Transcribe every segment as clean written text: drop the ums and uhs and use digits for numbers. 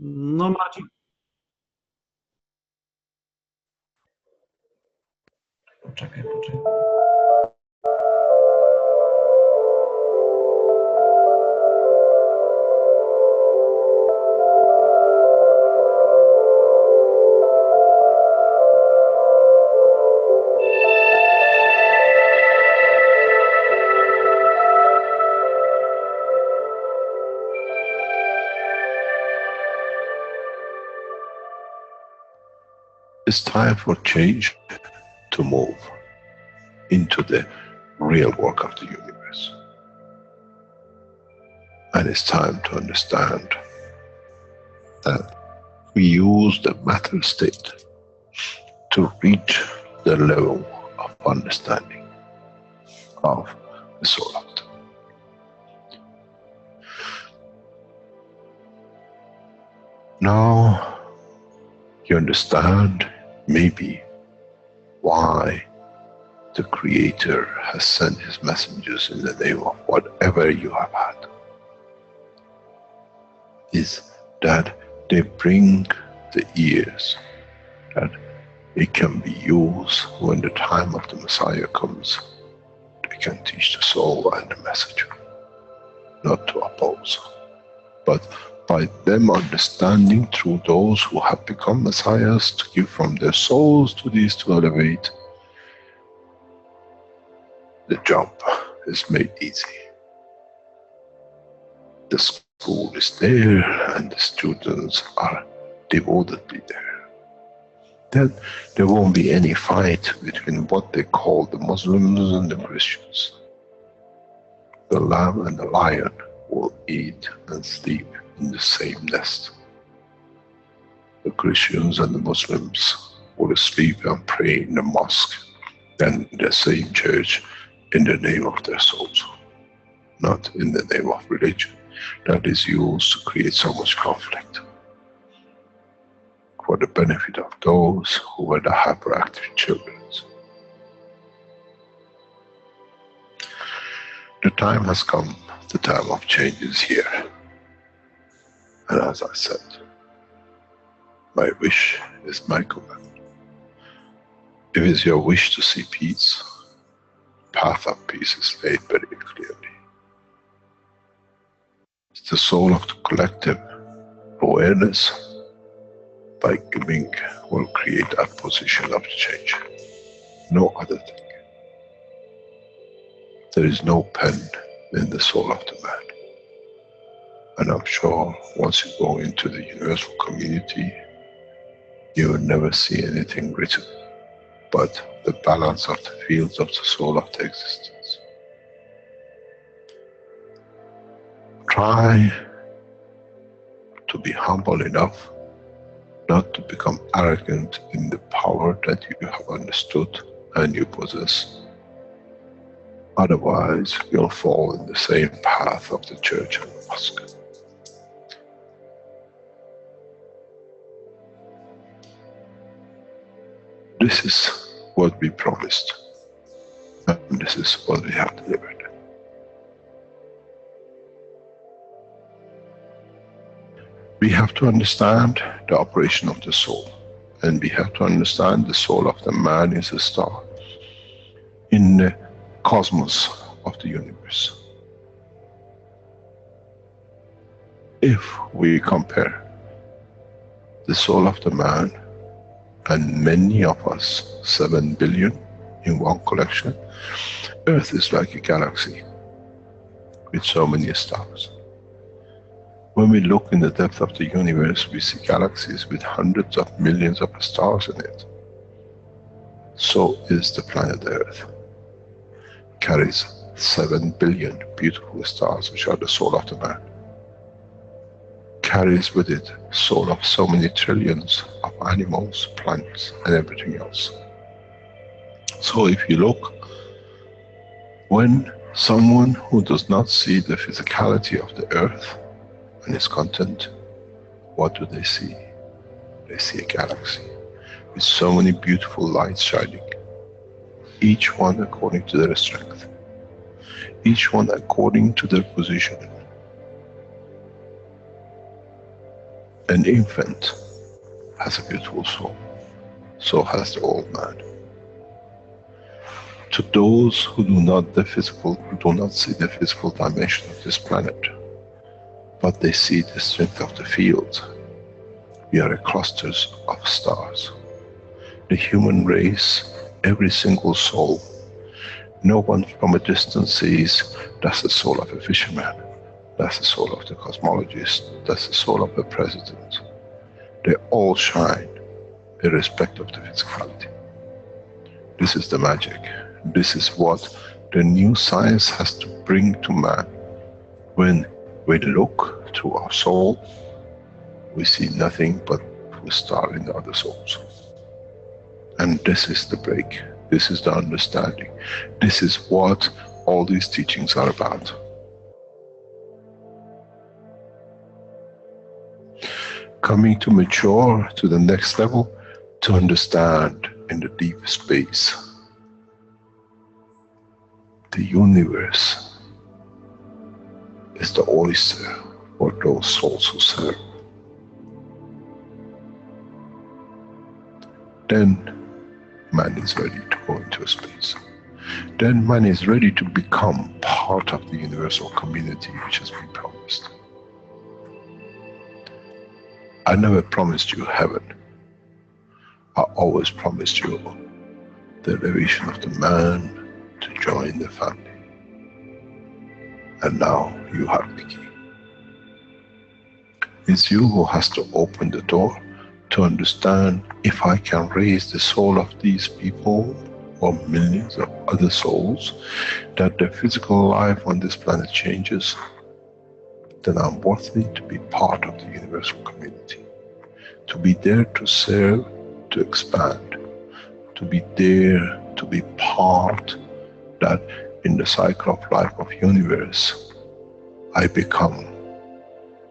No Marcin. Poczekaj. It's time for change to move into the real work of the universe. And it's time to understand that we use the matter state to reach the level of understanding of the soul of the man. Now you understand maybe why the Creator has sent His messengers in the name of whatever you have had. Is that they bring the ears, that it can be used when the time of the Messiah comes. They can teach the soul and the message, not to oppose, but by them understanding through those who have become Messiahs to give from their souls to these to elevate, the job is made easy. The school is there and the students are devotedly there. Then there won't be any fight between what they call the Muslims and the Christians. The lamb and the lion will eat and sleep in the same nest. The Christians and the Muslims will sleep and pray in the mosque and in the same church in the name of their souls, not in the name of religion that is used to create so much conflict for the benefit of those who were the hyperactive children. The time has come, the time of change is here. And as I said, my wish is my command. If it's your wish to see peace, path of peace is laid very clearly. It's the soul of the collective awareness by giving will create that position of change. No other thing. There is no pen in the soul of the man. And I'm sure once you go into the universal community, you will never see anything written but the balance of the fields of the soul of the existence. Try to be humble enough not to become arrogant in the power that you have understood and you possess. Otherwise, you'll fall in the same path of the church and the mosque. This is what we promised, and this is what we have delivered. We have to understand the operation of the soul, and we have to understand the soul of the man is a star in the cosmos of the universe. If we compare the soul of the man and many of us, 7 billion in one collection, Earth is like a galaxy with so many stars. When we look in the depth of the universe, we see galaxies with hundreds of millions of stars in it. So is the planet Earth. It carries 7 billion beautiful stars, which are the soul of the man. Carries with it soul of so many trillions of animals, plants, and everything else. So if you look, when someone who does not see the physicality of the earth and its content, what do they see? They see a galaxy with so many beautiful lights shining, each one according to their strength, each one according to their position. An infant has a beautiful soul. So has the old man. To those who do not see the physical dimension of this planet, but they see the strength of the field, we are clusters of stars. The human race, every single soul, no one from a distance sees that's the soul of a fisherman, that's the soul of the cosmologist, that's the soul of the president. They all shine irrespective of the physicality. This is the magic. This is what the new science has to bring to man. When we look through our soul, we see nothing but the star in the other souls. And this is the break. This is the understanding. This is what all these teachings are about. Coming to mature to the next level, to understand in the deep space, the universe is the oyster for those souls who serve. Then man is ready to go into space. Then man is ready to become part of the universal community which has been promised. I never promised you heaven. I always promised you the elevation of the man to join the family. And now you have the key. It's you who has to open the door to understand, if I can raise the soul of these people or millions of other souls, that the physical life on this planet changes, then I'm worthy to be part of the universal community. To be there to serve, to expand, to be there, to be part, that in the cycle of life of universe, I become,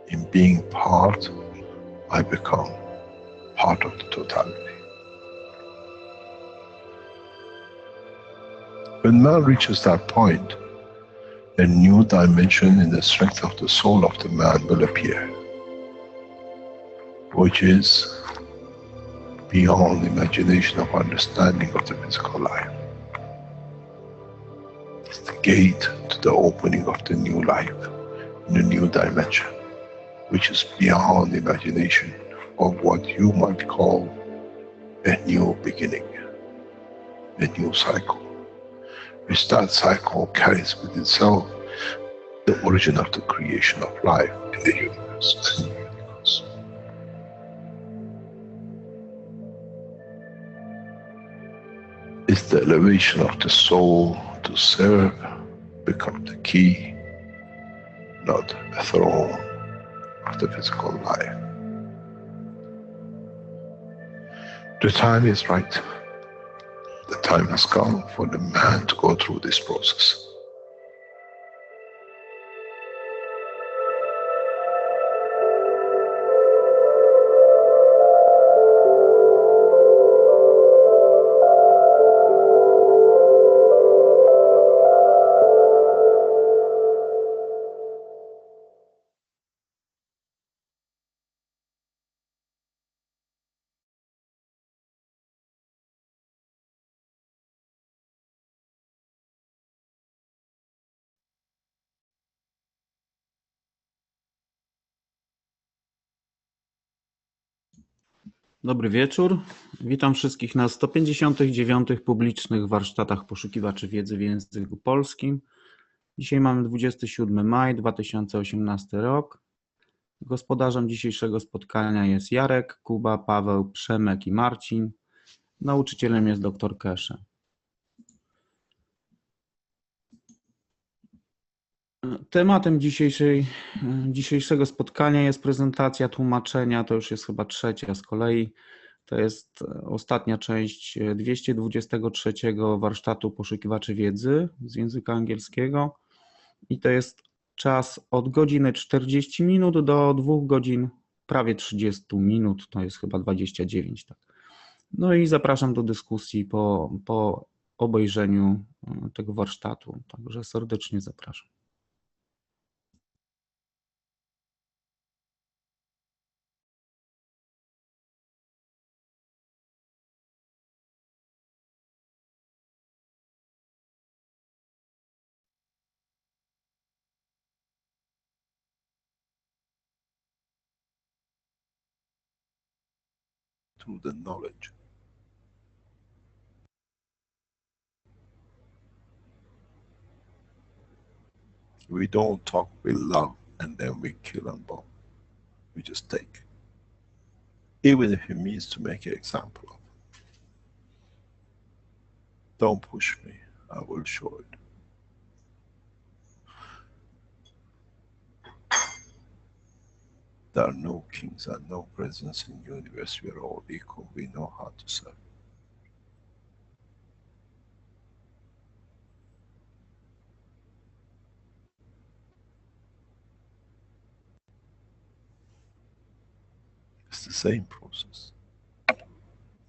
in being part, I become part of the totality. When man reaches that point, a new dimension in the strength of the soul of the man will appear, which is beyond imagination of understanding of the physical life. It's the gate to the opening of the new life, in a new dimension, which is beyond imagination of what you might call a new beginning, a new cycle. Which that cycle carries with itself the origin of the creation of life in the universe and the universe. It's the elevation of the soul to serve become the key, not a throne of the physical life. The time is right. The time has come for the man to go through this process. Dobry wieczór. Witam wszystkich na 159. publicznych warsztatach poszukiwaczy wiedzy w języku polskim. Dzisiaj mamy 27 maj 2018 rok. Gospodarzem dzisiejszego spotkania jest Jarek, Kuba, Paweł, Przemek i Marcin. Nauczycielem jest dr Keshe. Tematem dzisiejszego spotkania jest prezentacja tłumaczenia, to już jest chyba trzecia z kolei. To jest ostatnia część 223 warsztatu poszukiwaczy wiedzy z języka angielskiego i to jest czas od godziny 40 minut do 2 godzin prawie 30 minut, to jest chyba 29. Tak. No i zapraszam do dyskusji po obejrzeniu tego warsztatu, także serdecznie zapraszam. through the knowledge. We don't talk, we love, and then we kill and bomb. We just take. Even if it means to make an example of it. Don't push me, I will show it. There are no kings and no presidents in the universe, we are all equal, we know how to serve. It's the same process.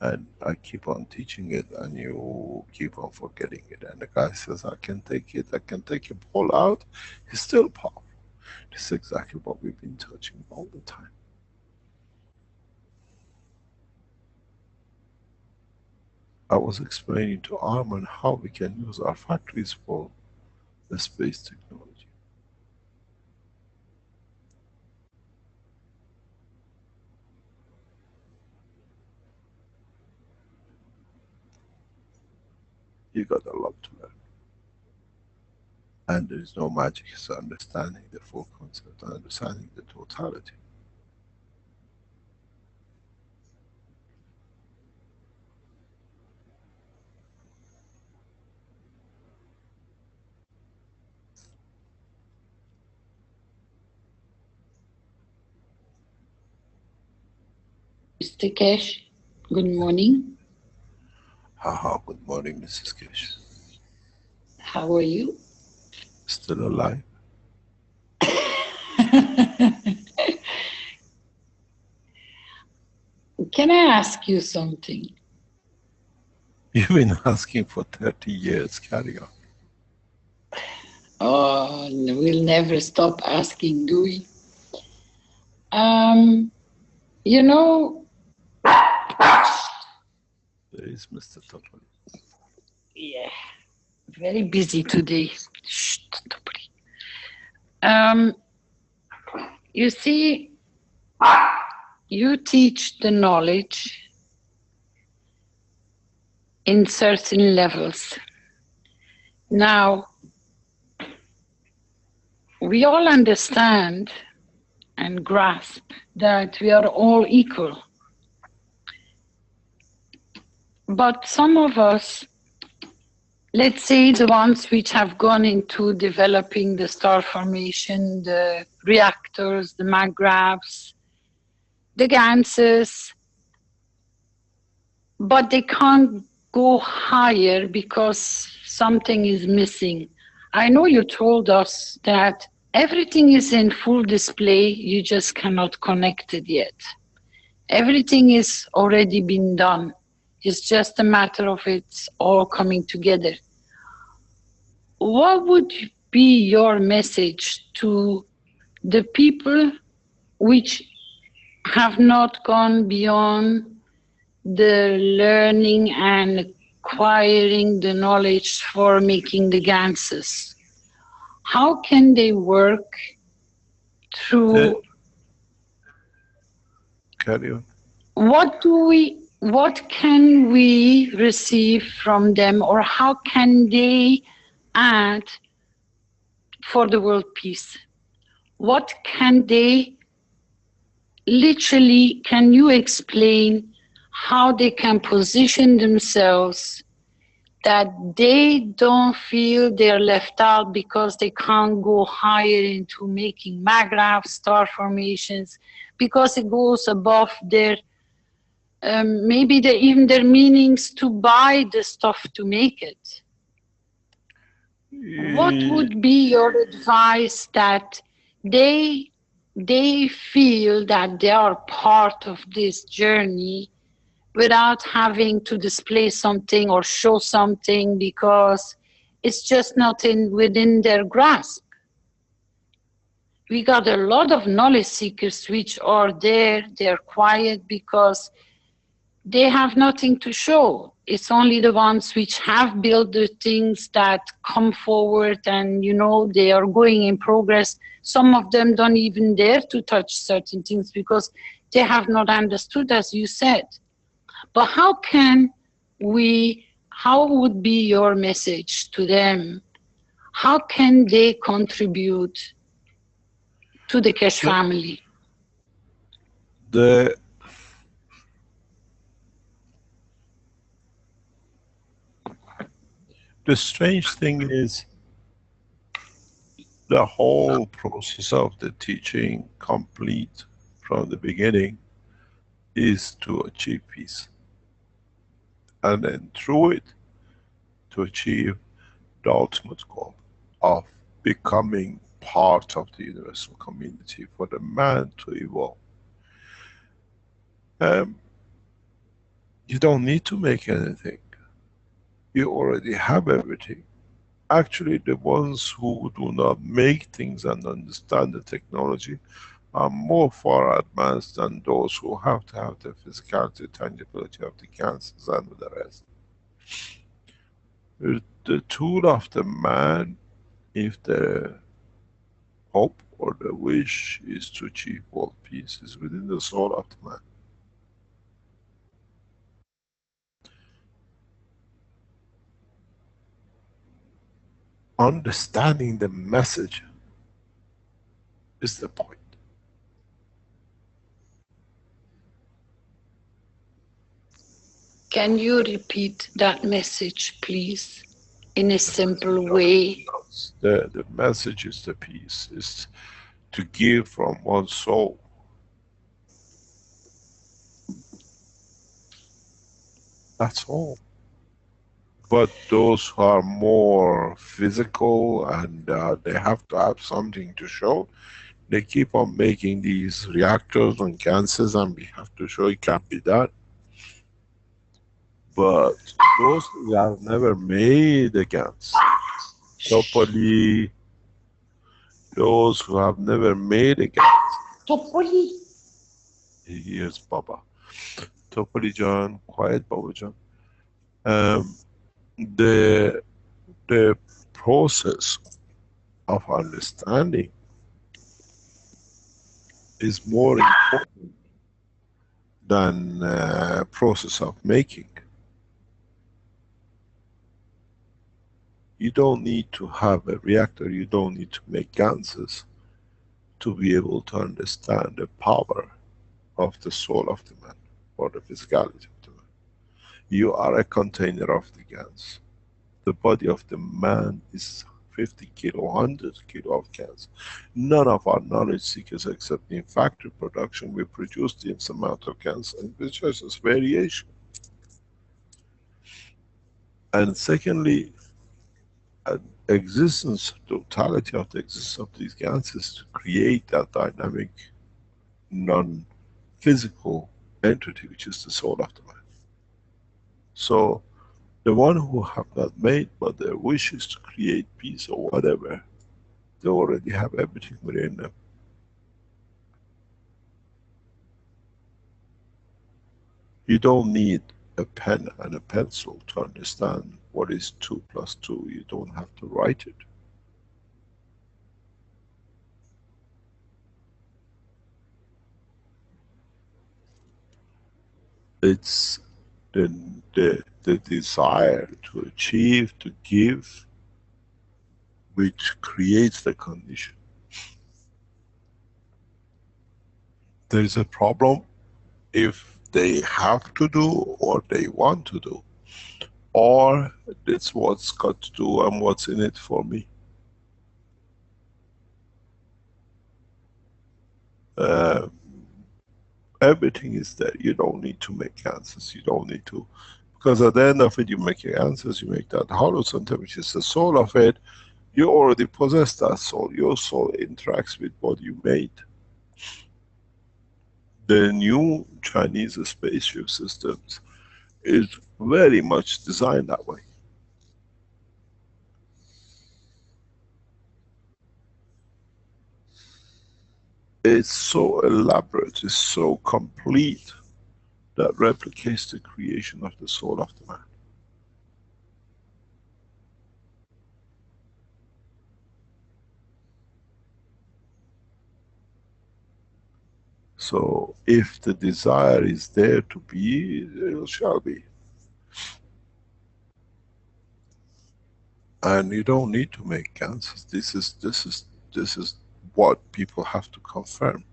And I keep on teaching it and you keep on forgetting it. And the guy says, I can take it, I can take a ball out, it's still powerful. This is exactly what we've been touching all the time. I was explaining to Arman how we can use our factories for the space technology. You got a lot to learn. And there is no magic, it's understanding the full concept and understanding the totality. Mr. Keshe, good morning. Haha, good morning, Mrs. Keshe. How are you? Still alive? Can I ask you something? You've been asking for 30 years, carry on. Oh, we'll never stop asking, do we? You know, There is Mr. Tavakoli. yeah, very busy today. Shh, Topoli. You see, you teach the knowledge in certain levels. Now, we all understand and grasp that we are all equal. But some of us, let's say the ones which have gone into developing the star formation, the reactors, the magraphs, the ganses, but they can't go higher because something is missing. I know you told us that everything is in full display, you just cannot connect it yet. Everything is already been done. It's just a matter of it's all coming together. What would be your message to the people which have not gone beyond the learning and acquiring the knowledge for making the ganses? How can they work through? Carry on. What can we receive from them, or how can they add for the world peace? What can they literally, can you explain how they can position themselves that they don't feel they're left out because they can't go higher into making magraphs, star formations, because it goes above their maybe even their meanings to buy the stuff to make it? What would be your advice that they feel that they are part of this journey without having to display something or show something because it's just not within their grasp? We got a lot of knowledge seekers which are there, they're quiet because they have nothing to show. It's only the ones which have built the things that come forward and, you know, they are going in progress. Some of them don't even dare to touch certain things because they have not understood, as you said. But how would be your message to them? How can they contribute to the Keshe family? The strange thing is, the whole process of the teaching, complete from the beginning, is to achieve peace. And then through it, to achieve the ultimate goal of becoming part of the universal community, for the man to evolve. You don't need to make anything. You already have everything. Actually, the ones who do not make things and understand the technology are more far advanced than those who have to have the physicality, tangibility of the cancers and the rest. The tool of the man, if the hope or the wish is to achieve world peace, is within the soul of the man. Understanding the message is the point. Can you repeat that message, please, in a simple way? The message is the peace, is to give from one's soul. That's all. But those who are more physical and they have to have something to show, they keep on making these reactors and gases, and we have to show it can be done. But those who have never made a gas, Topoli, those who have never made a gas. Topoli. Here's Baba. Topoli John, quiet Baba John. The process of understanding is more important than process of making. You don't need to have a reactor, you don't need to make ganses to be able to understand the power of the soul of the man, or the physicality of the man. You are a container of the gans. The body of the man is 50 kilo, 100 kilo of gans. None of our knowledge seekers, except in factory production, we produce this amount of gans, and it's just variation. And secondly, existence, totality of the existence of these ganses to create that dynamic, non-physical entity, which is the soul of the man. So, the one who have not made, but their wish is to create peace or whatever, they already have everything within them. You don't need a pen and a pencil to understand what is 2 plus 2. You don't have to write it. It's the desire to achieve, to give, which creates the condition. There is a problem if they have to do or they want to do, or it's what's got to do and what's in it for me. Everything is there. You don't need to make answers. You don't need to, because at the end of it, you make your answers. You make that hollow center, which is the soul of it. You already possess that soul. Your soul interacts with what you made. The new Chinese spaceship systems is very much designed that way. It's so elaborate, it's so complete, that replicates the creation of the soul of the man. So if the desire is there to be, it shall be. And you don't need to make cancers. This is what people have to confirm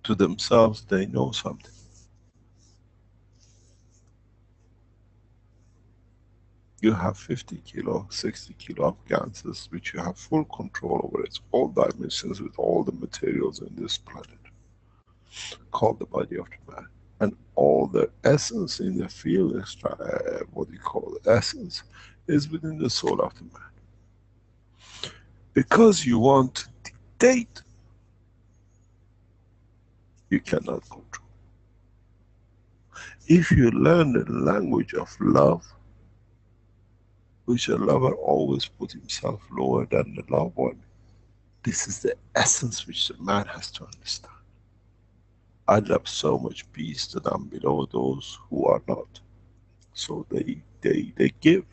to themselves. They know something. You have 50 kilo, 60 kilo of ganses, which you have full control over it, all dimensions with all the materials in this planet, called the body of the man. And all the essence in the field, what you call the essence, is within the soul of the man. Because you want to dictate, you cannot control. If you learn the language of love, which a lover always put himself lower than the loved one, this is the essence which the man has to understand. I love so much peace that I'm below those who are not. So they give.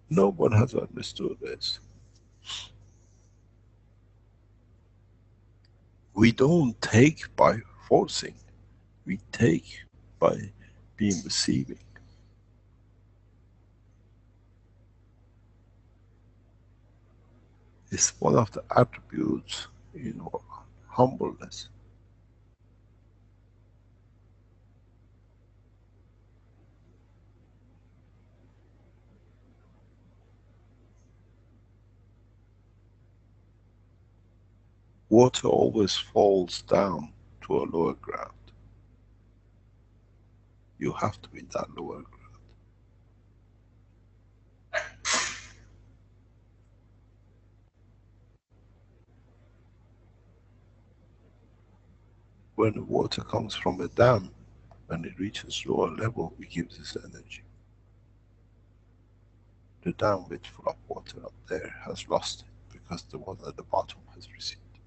No one has understood this. We don't take by forcing, we take by being receiving. It's one of the attributes, humbleness. Water always falls down to a lower ground. You have to be in that lower ground. When the water comes from a dam, when it reaches lower level, it gives us energy. The dam with full of water up there has lost it because the one at the bottom has received it.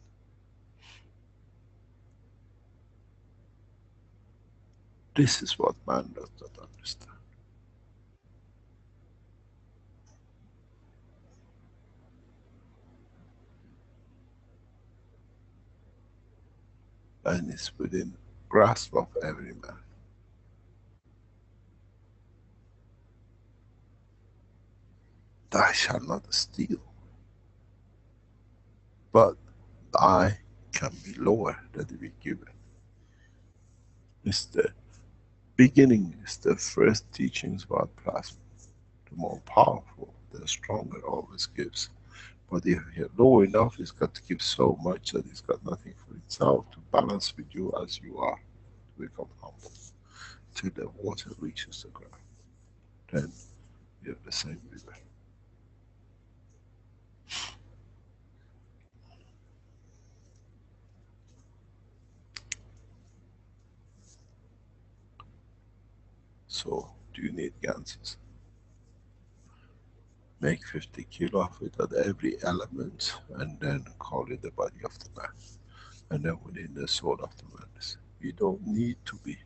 This is what man does not understand. And it's within grasp of every man. Thou shalt not steal, but I can be lower than to be given. It's the beginning, it's the first teachings about plasma. The more powerful, the stronger always gives. But if you're low enough, it's got to give so much that it's got nothing for itself to balance with you as you are, to become humble. Till the water reaches the ground. Then you have the same river. So, do you need ganses? Make 50 kilo of it at every element and then call it the body of the man. And then within the soul of the man. You don't need to be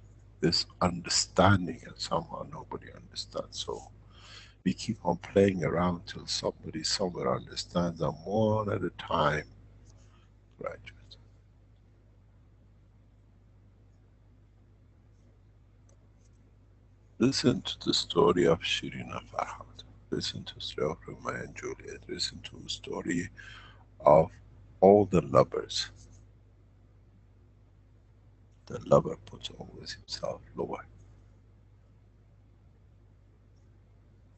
this understanding, and somehow nobody understands. So we keep on playing around till somebody somewhere understands, and one at a time graduate. Listen to the story of Shirin and Farhad. Listen to the story of Romeo and Juliet. Listen to the story of all the lovers. The lover puts always himself lower.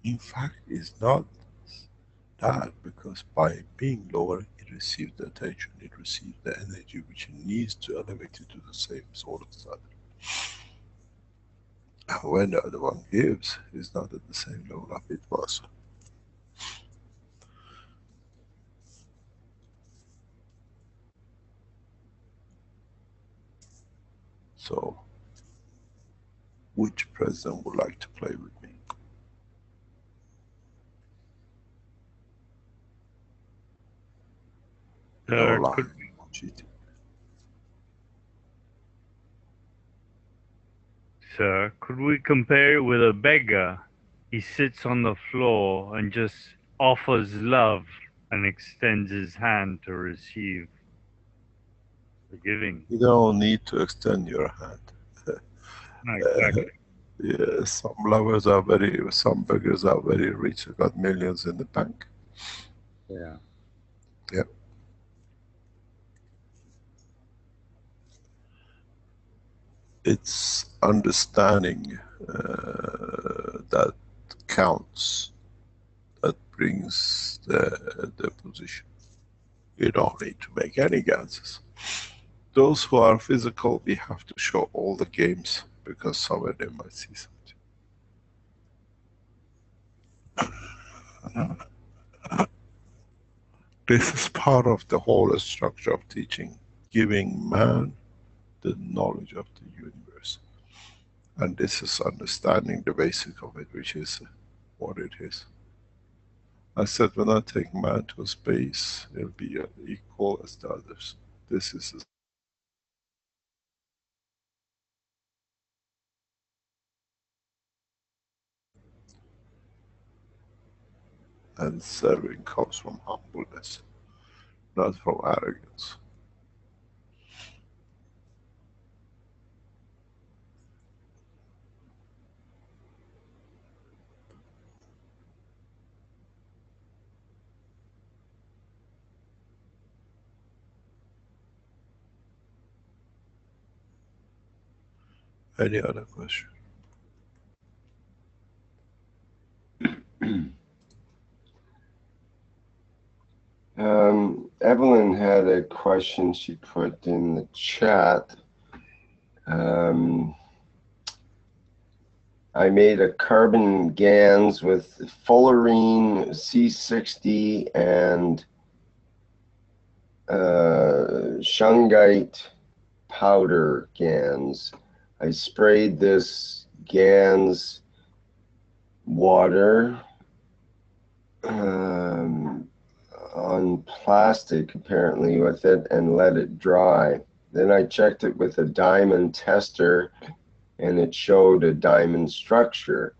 In fact, it's not that, because by being lower, it receives the attention, it receives the energy which it needs to elevate it to the same soul as the other. And when the other one gives, it's not at the same level of it was. So, which president would like to play with me? No lying, no cheating. Sir, could we compare it with a beggar? He sits on the floor and just offers love and extends his hand to receive the giving. You don't need to extend your hand. Exactly. Yeah, some lovers are some beggars are very rich, they got millions in the bank. Yeah. Yeah. It's understanding that counts, that brings the position. You don't need to make any ganses. Those who are physical, we have to show all the games because somewhere they might see something. This is part of the whole structure of teaching, giving man the knowledge of the universe. And this is understanding the basic of it, which is what it is. I said, when I take man to space, it'll be equal as the others. This is and serving comes from humbleness, not from arrogance. Any other question? Evelyn had a question she put in the chat. I made a carbon GANs with fullerene, C60, and shungite powder GANs. I sprayed this GANs water on plastic apparently with it and let it dry. Then I checked it with a diamond tester and it showed a diamond structure.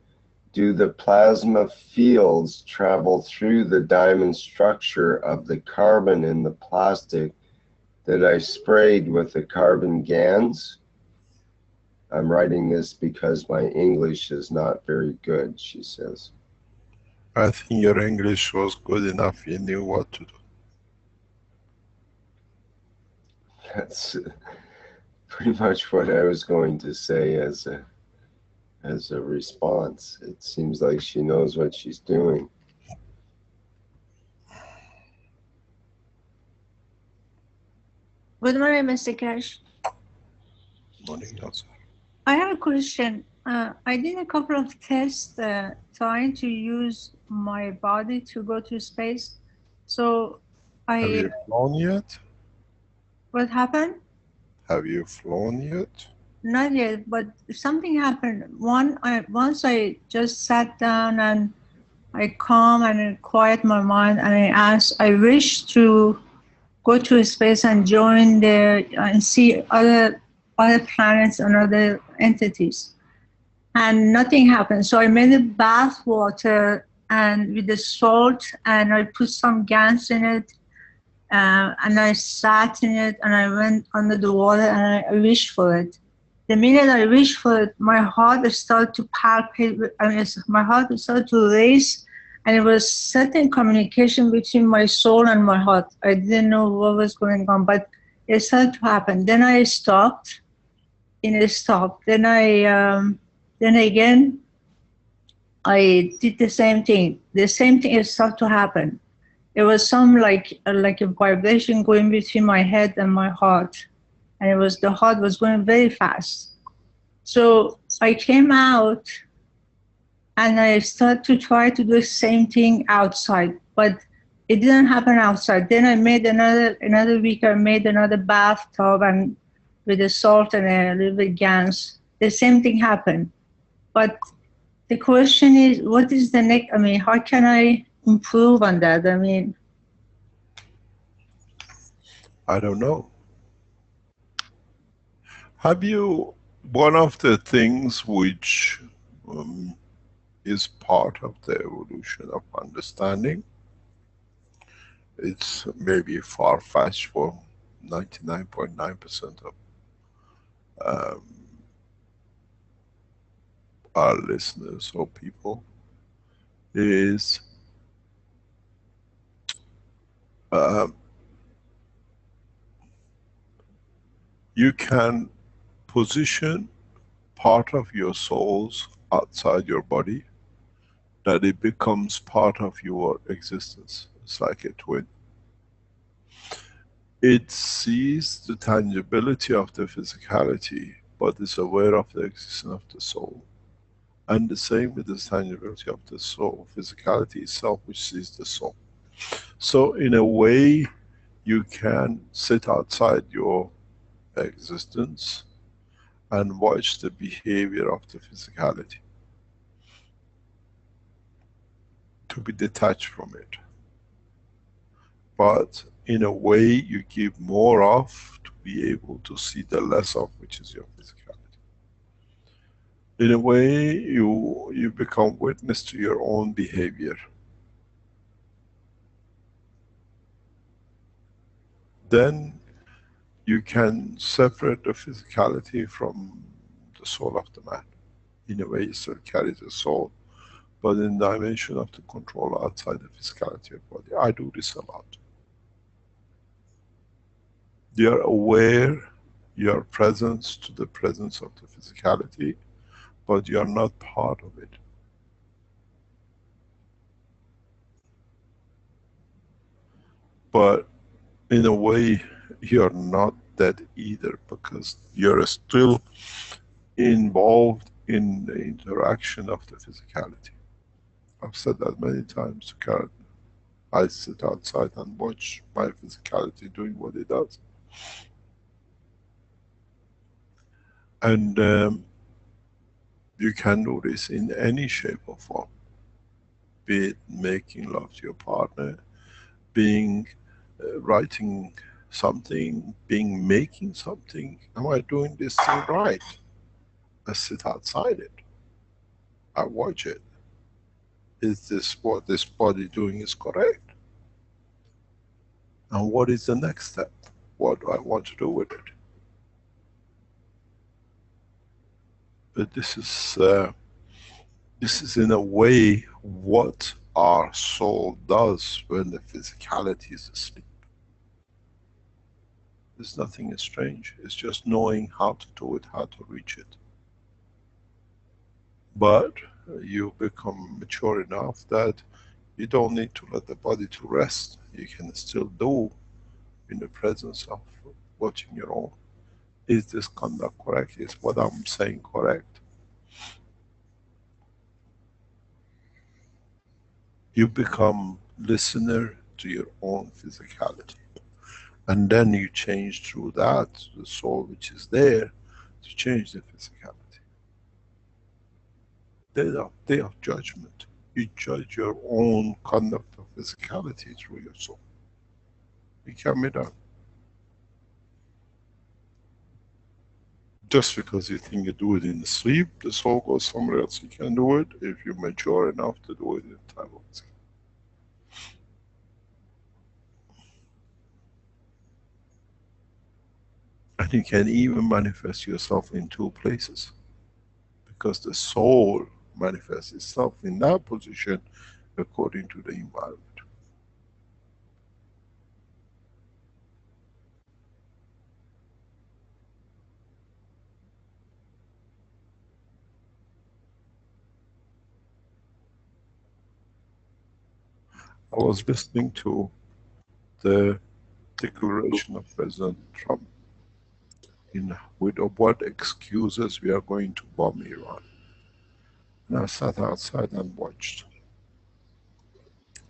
Do the plasma fields travel through the diamond structure of the carbon in the plastic that I sprayed with the carbon GANs? I'm writing this because my English is not very good, she says. I think your English was good enough, you knew what to do. That's pretty much what I was going to say as a response. It seems like she knows what she's doing. Good morning, Mr. Keshe. Morning, Elsa. I have a question. I did a couple of tests trying to use my body to go to space. So Have you flown yet? What happened? Have you flown yet? Not yet, but something happened. Once I just sat down and I calm and quiet my mind and I wish to go to space and join there and see other planets and other entities. And nothing happened. So I made a bath water and with the salt and I put some gas in it and I sat in it and I went under the water and I wished for it. The minute I wished for it, my heart started to palpate. My heart started to race, and it was certain communication between my soul and my heart. I didn't know what was going on, but it started to happen. Then I stopped, and it stopped. Then again, I did the same thing. The same thing started to happen. It was some like a vibration going between my head and my heart. And the heart was going very fast. So I came out and I started to try to do the same thing outside, but it didn't happen outside. Then I made another week, I made another bathtub and with the salt and a little bit gas. The same thing happened. But the question is, what is the next? How can I improve on that? I don't know. Have you, one of the things which is part of the evolution of understanding it's maybe far-fetched for 99.9% of our listeners or people, is you can position part of your souls outside your body, that it becomes part of your existence. It's like a twin. It sees the tangibility of the physicality, but is aware of the existence of the soul. And the same with the tangibility of the soul, physicality itself, which sees the soul. So in a way, you can sit outside your existence and watch the behavior of the physicality, to be detached from it. But in a way, you give more of to be able to see the less of, which is your physicality. In a way, you become witness to your own behavior. Then you can separate the physicality from the soul of the man. In a way, you still carry the soul, but in the dimension of the control outside the physicality of the body. I do this a lot. You are aware, your presence to the presence of the physicality, but you are not part of it. But in a way, you are not that either, because you're still involved in the interaction of the physicality. I've said that many times to Karen. I sit outside and watch my physicality doing what it does. And you can do this in any shape or form. Be it making love to your partner, being writing something, being making something. Am I doing this thing right? I sit outside it. I watch it. Is this what this body doing is correct? And what is the next step? What do I want to do with it? But this is in a way what our soul does when the physicality is asleep. There's nothing strange. It's just knowing how to do it, how to reach it. But you become mature enough that you don't need to let the body to rest. You can still do in the presence of watching your own. Is this conduct correct? Is what I'm saying correct? You become listener to your own physicality. And then you change through that, the soul which is there, to change the physicality. Day of judgment. You judge your own conduct of physicality through your soul. It can be done. Just because you think you do it in sleep, the soul goes somewhere else. You can do it if you're mature enough to do it in time of sleep. And you can even manifest yourself in two places, because the soul manifests itself in that position according to the environment. I was listening to the declaration of President Trump with what excuses we are going to bomb Iran. And I sat outside and watched.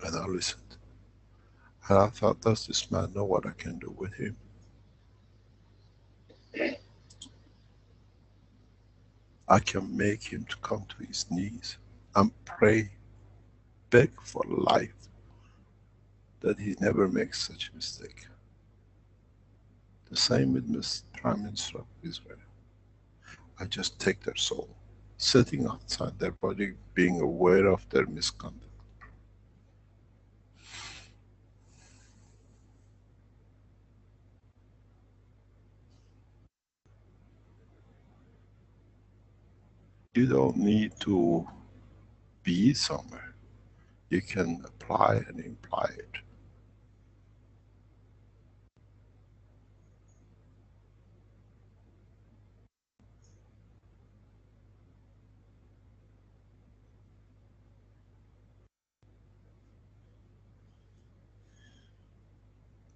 And I listened. And I thought, does this man know what I can do with him? I can make him to come to his knees and pray, beg for life, that he never makes such a mistake. The same with Mr. Prime Minister of Israel. I just take their soul, sitting outside their body, being aware of their misconduct. You don't need to be somewhere. You can apply and imply it.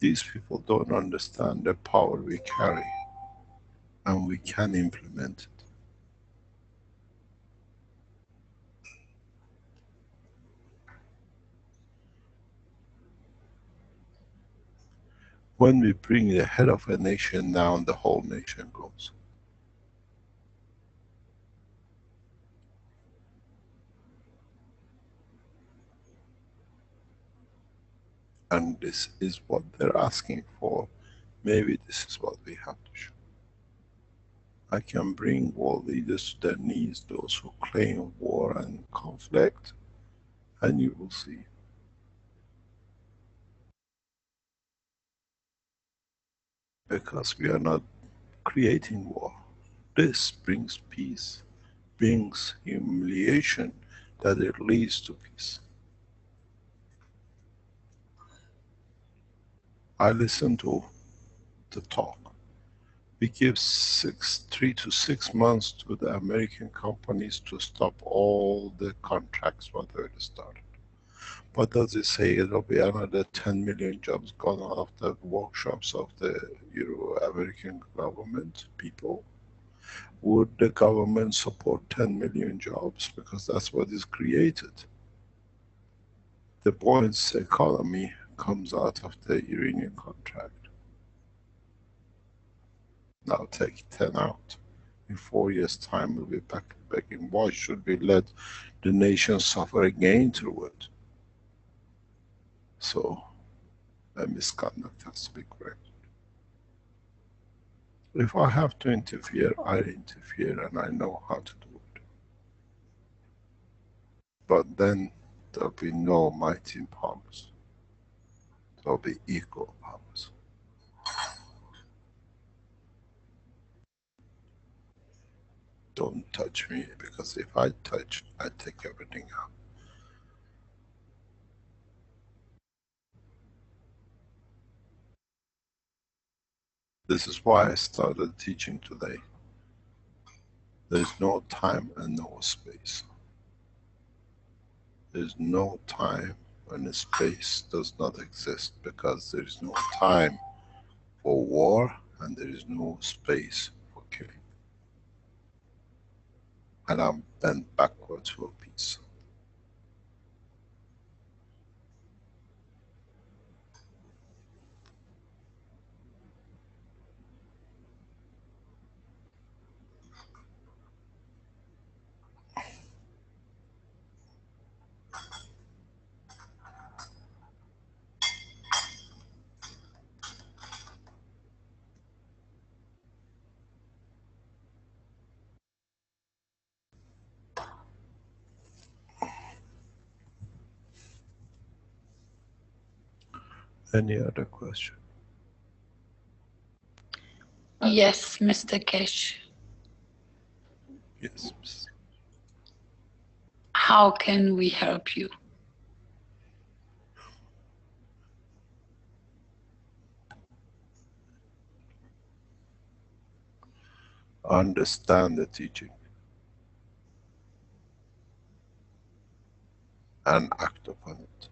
These people don't understand the power we carry, and we can implement it. When we bring the head of a nation down, the whole nation goes. And this is what they're asking for. Maybe this is what we have to show. I can bring world leaders to their knees, those who claim war and conflict, and you will see. Because we are not creating war. This brings peace, brings humiliation, that it leads to peace. I listen to the talk. We give 3 to 6 months to the American companies to stop all the contracts what they started. What does it say? It'll be another 10 million jobs gone out of the workshops of the American government people. Would the government support 10 million jobs? Because that's what is created. The buoyant economy comes out of the Iranian contract. Now take 10 out. In 4 years' time, we'll be back in. Why should we let the nation suffer again through it? So, a misconduct has to be corrected. If I have to interfere, I interfere, and I know how to do it. But then there'll be no mighty powers. There'll be equal powers. Don't touch me, because if I touch, I take everything out. This is why I started teaching today. There is no time and no space. There is no time when space does not exist, because there is no time for war and there is no space for killing. And I'm bent backwards for peace. Any other question? Yes, Mr. Keshe. Yes. How can we help you? Understand the teaching and act upon it.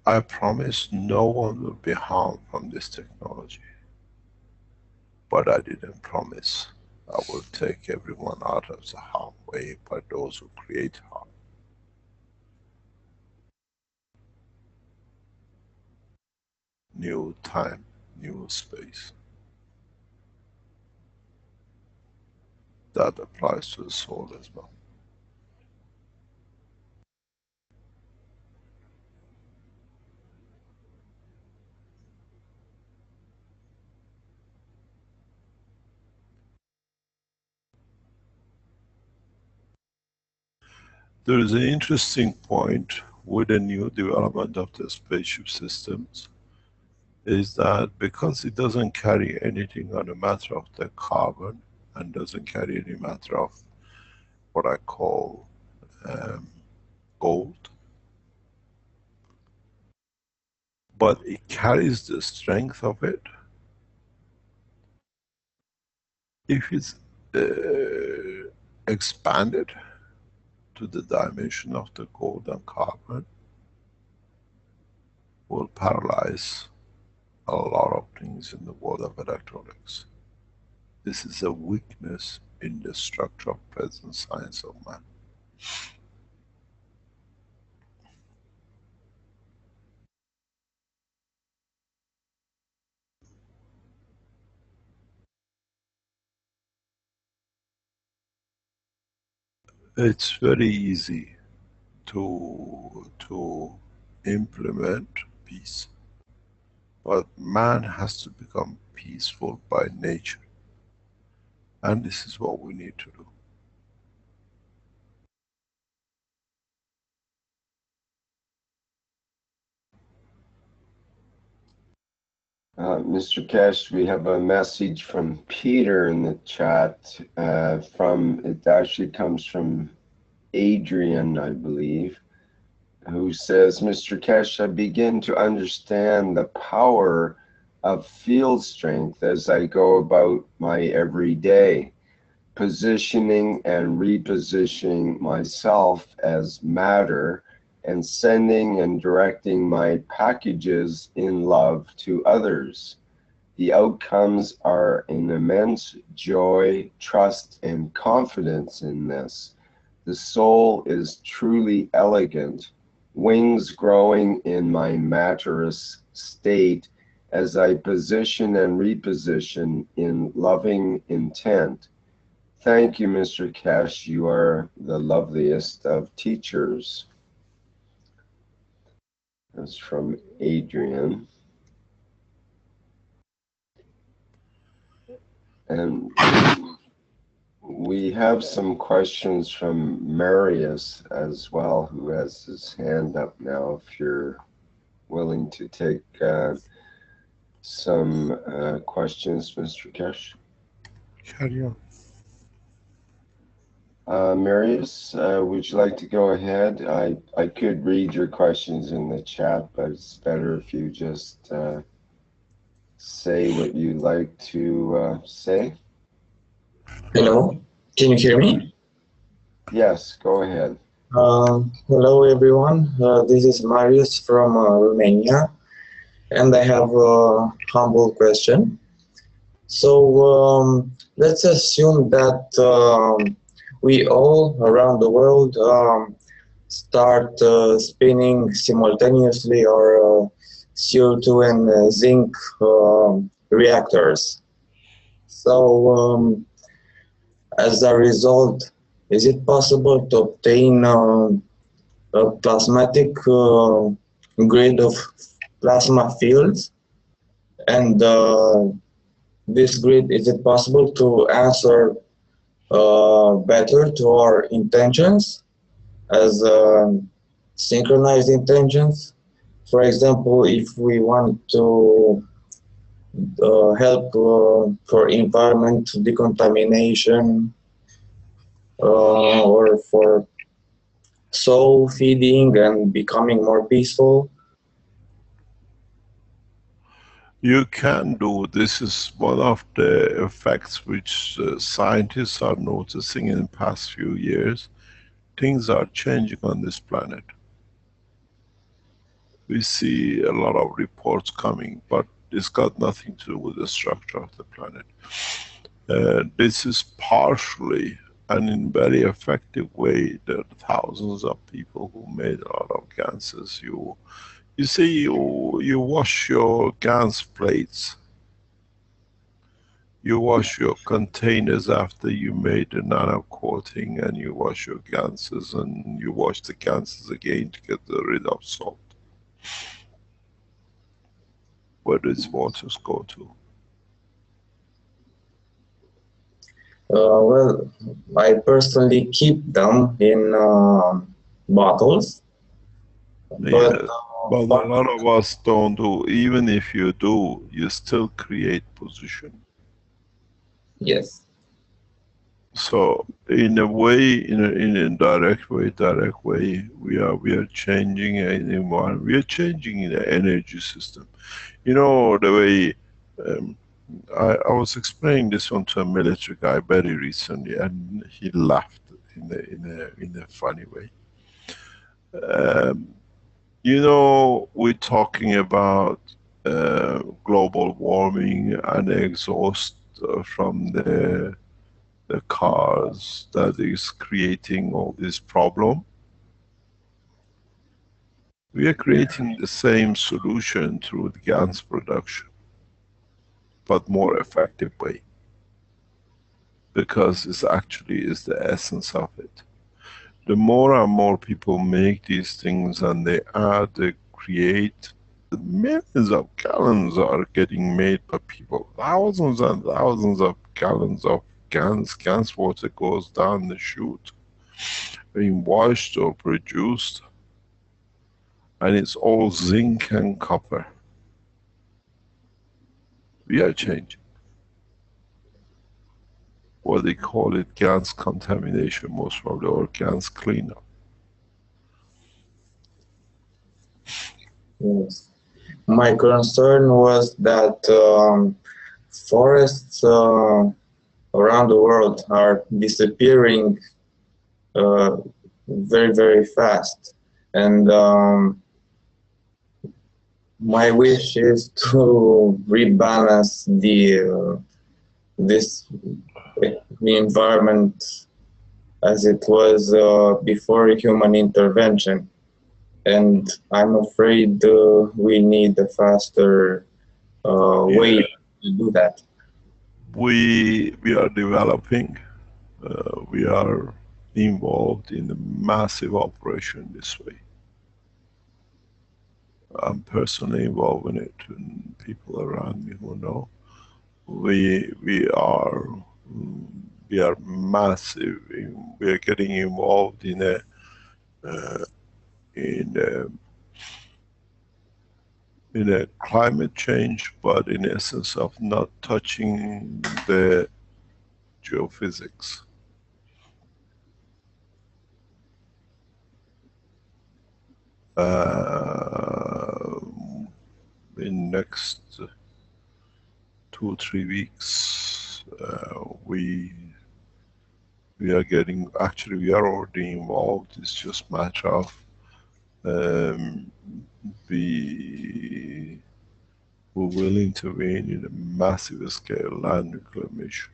I promise no one will be harmed from this technology. But I didn't promise I will take everyone out of the harm way by those who create harm. New time, new space. That applies to the soul as well. There is an interesting point with the new development of the spaceship systems. is that because it doesn't carry anything on the matter of the carbon and doesn't carry any matter of what I call gold, but it carries the strength of it. If it's expanded to the dimension of the gold and carbon, will paralyze a lot of things in the world of electronics. This is a weakness in the structure of present science of man. It's very easy to implement peace, but man has to become peaceful by nature, and this is what we need to do. Mr. Keshe, we have a message from Peter in the chat. It actually comes from Adrian, I believe, who says, Mr. Keshe, I begin to understand the power of field strength as I go about my everyday, positioning and repositioning myself as matter and sending and directing my packages in love to others. The outcomes are an immense joy, trust, and confidence in this. The soul is truly elegant, wings growing in my matterous state as I position and reposition in loving intent. Thank you, Mr. Keshe. You are the loveliest of teachers. That's from Adrian. And we have some questions from Marius as well, who has his hand up now, if you're willing to take some questions, Mr. Keshe. Carry on. Marius, would you like to go ahead? I could read your questions in the chat, but it's better if you just say what you'd like to say. Hello, can you hear me? Yes, go ahead. Hello everyone, this is Marius from Romania, and I have a humble question. So let's assume that we all around the world start spinning simultaneously our CO2 and zinc reactors. So as a result, is it possible to obtain a plasmatic grid of plasma fields? And this grid, is it possible to answer better to our intentions as synchronized intentions? For example, if we want to help for environment decontamination or for soul feeding and becoming more peaceful. You can do, this is one of the effects which scientists are noticing in the past few years. Things are changing on this planet. We see a lot of reports coming, but it's got nothing to do with the structure of the planet. This is partially and in very effective way, there are thousands of people who made a lot of ganses. You see, you wash your GANS plates, you wash your containers after you made the nano coating, and you wash your ganses, and you wash the ganses again to get rid of salt. Where does waters go to? Well, I personally keep them in bottles, But Yes, but a lot of us don't do. Even if you do, you still create position. yes, So in a way, in a direct way, we are changing an environment. We are changing the energy system. You know the way. I was explaining this one to a military guy very recently, and he laughed in a funny way. You know, we're talking about global warming and exhaust from the cars that is creating all this problem. We are creating the same solution through the gas production, but more effective way, because it's actually is the essence of it. The more and more people make these things and they add, they create, millions of gallons are getting made by people. Thousands and thousands of gallons of gas water goes down the chute, being washed or produced, and it's all zinc and copper. We are changing. What they call it, gas contamination, most probably, or gas cleanup. yes. My concern was that forests around the world are disappearing very, very fast. And my wish is to rebalance the environment as it was before human intervention. And I'm afraid we need a faster way to do that. We are developing. We are involved in a massive operation this way. I'm personally involved in it, and people around me who know. We are massive. We are getting involved in a climate change, but in essence of not touching the geophysics. In next 2-3 weeks, we are getting, actually we are already involved. It's just a matter of we will intervene in a massive scale land reclamation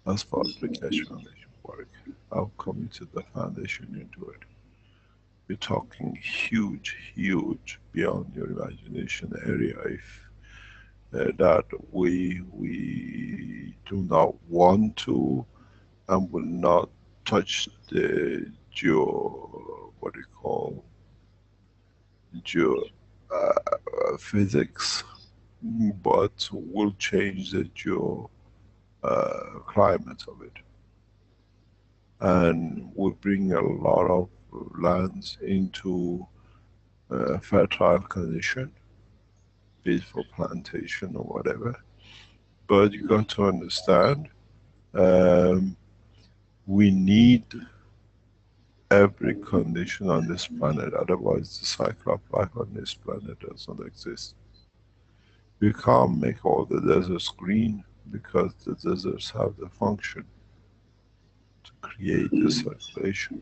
as part of the Keshe Foundation work. I'll commit the foundation into it. We're talking huge, beyond your imagination area. If that we do not want to and will not touch the physics, but will change the climate of it, and will bring a lot of lands into fertile condition, be it for plantation or whatever. But you got to understand, we need every condition on this planet, otherwise the cycle of life on this planet does not exist. We can't make all the deserts green because the deserts have the function to create the circulation.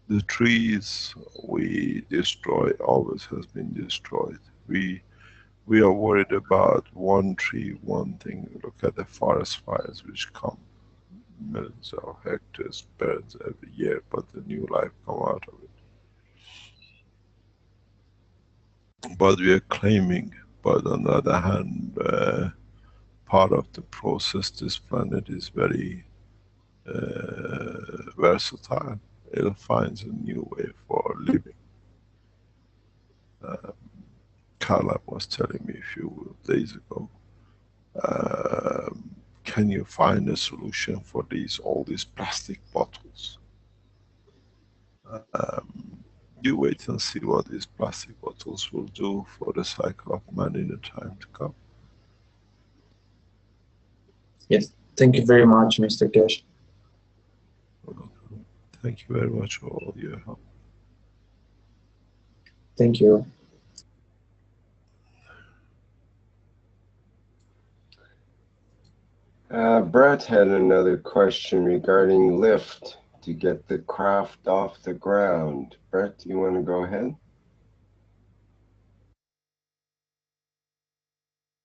The trees we destroy always has been destroyed. We are worried about one tree, one thing. Look at the forest fires which come, millions of hectares burns every year, but the new life come out of it. But we are claiming, but on the other hand, part of the process, this planet is very versatile. It finds a new way for living. Carla was telling me a few days ago, can you find a solution for all these plastic bottles? You wait and see what these plastic bottles will do for the cycle of man in the time to come. Yes, thank you very much, Mr. Keshe. Thank you very much for all your help. Thank you. Brett had another question regarding lift to get the craft off the ground. Brett, do you want to go ahead?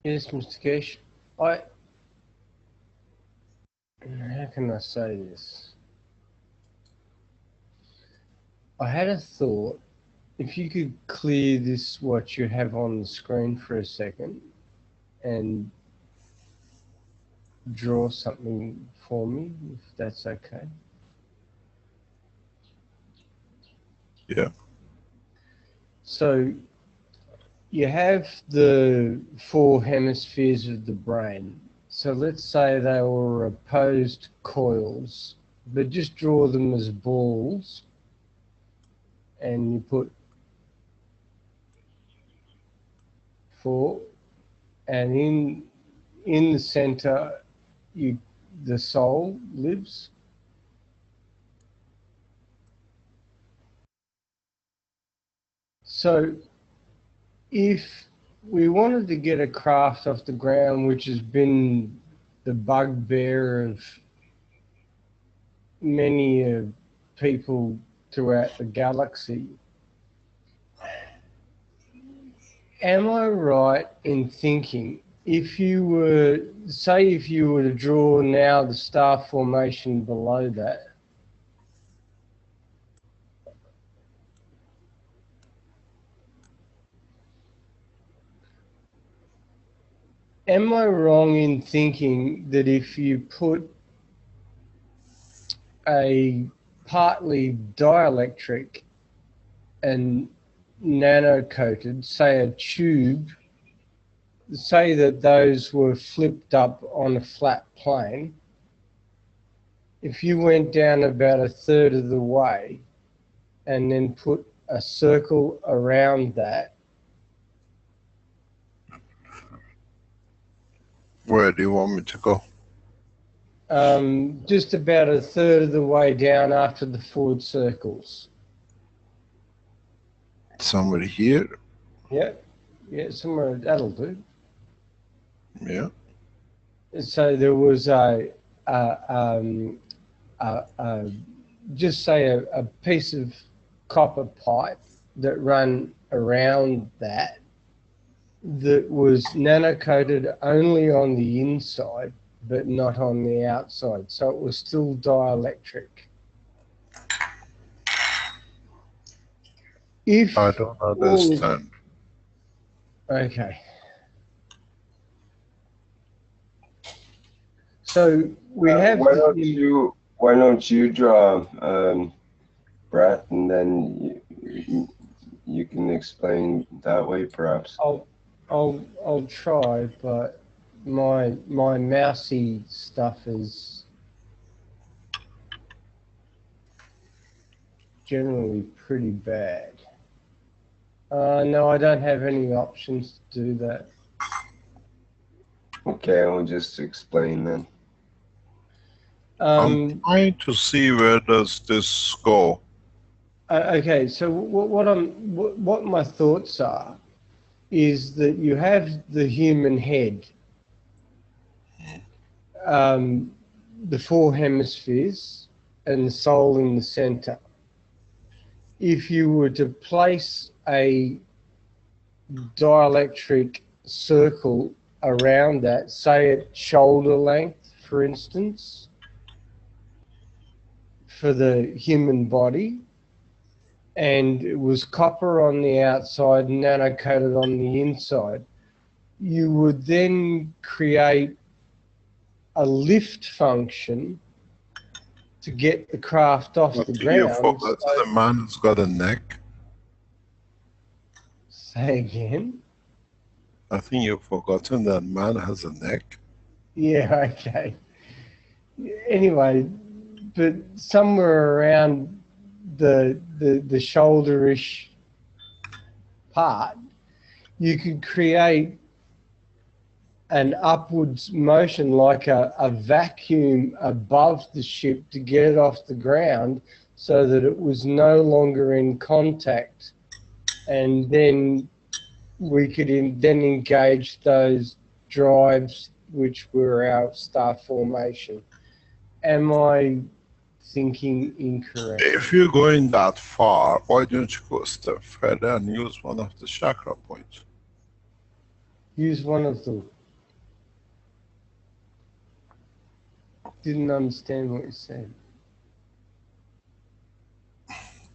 Yes, Mr. Keshe. How can I say this? I had a thought. If you could clear this, what you have on the screen for a second, and draw something for me, if that's okay. Yeah. So you have the 4 hemispheres of the brain. So let's say they were opposed coils, but just draw them as balls, and you put 4, and in the center, the soul lives. So if we wanted to get a craft off the ground, which has been the bugbear of many people throughout the galaxy, am I right in thinking if you were, say if you were to draw now the star formation below that, am I wrong in thinking that if you put a partly dielectric and nano-coated, say a tube, say that those were flipped up on a flat plane, if you went down about 1/3 of the way and then put a circle around that, Where do you want me to go? just about 1/3 of the way down after the forward circles. Somewhere here? Yeah, somewhere, that'll do. Yeah. So there was just say a piece of copper pipe that ran around that was nano-coated only on the inside, but not on the outside. So it was still dielectric. If I don't understand. Okay. So we have. Why don't you draw, Brett, and then you can explain that way, perhaps. I'll try, but my mousy stuff is generally pretty bad. No, I don't have any options to do that. Okay, I'll just explain then. I'm trying to see where does this go. Okay, so what my thoughts are is that you have the human head, the 4 hemispheres, and the soul in the center. If you were to place a dielectric circle around that, say at shoulder length, for instance, for the human body, and it was copper on the outside and nano-coated on the inside, you would then create a lift function to get the craft off the ground. So the man's got a neck. Say again? I think you've forgotten that man has a neck. Yeah, okay. Anyway, but somewhere around the shoulder-ish part, you could create an upwards motion like a vacuum above the ship to get it off the ground so that it was no longer in contact, and then we could then engage those drives which were our star formation. Am I thinking incorrect? If you're going that far, why don't you go a step further and use one of the chakra points? Use one of them. Didn't understand what you said.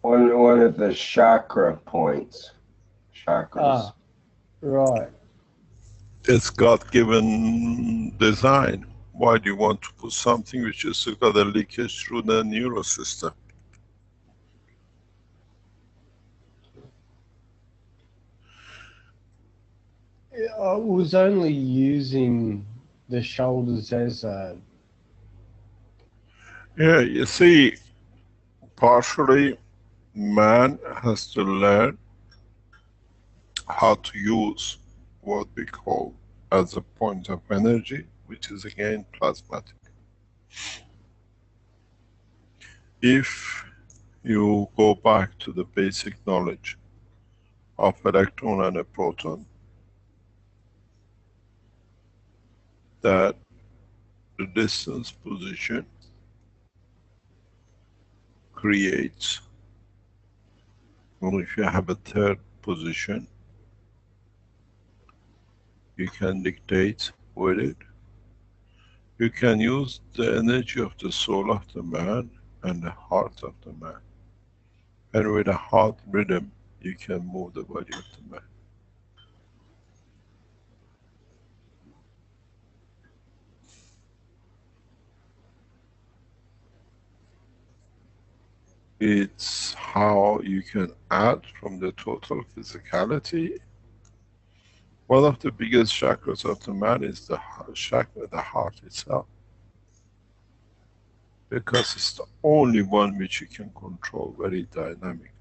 One of the chakra points. Chakras. Ah, right. It's God-given design. Why do you want to put something which is got a leakage through the neural system? I was only using the shoulders as a... Yeah, you see, partially man has to learn how to use what we call as a point of energy, which is again plasmatic. If you go back to the basic knowledge of electron and a proton, that the distance position creates, well, if you have a third position, you can dictate with it. You can use the energy of the soul of the man and the heart of the man. And with a heart rhythm, you can move the body of the man. It's how you can add from the total physicality. One of the biggest chakras of the man is the chakra, the heart itself. Because it's the only one which you can control, very dynamic.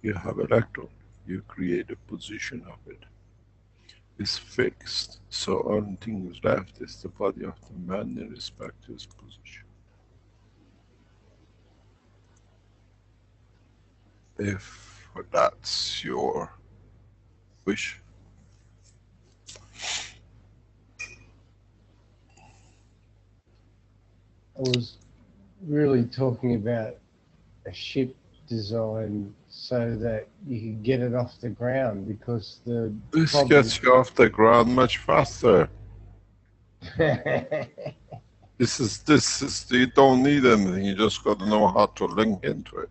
You have electron, you create a position of it. It's fixed, so only thing is left is the body of the man in respect to his position. If that's your wish. I was really talking about a ship design so that you could get it off the ground, because the This problem... gets you off the ground much faster. This is, you don't need anything, you just got to know how to link into it.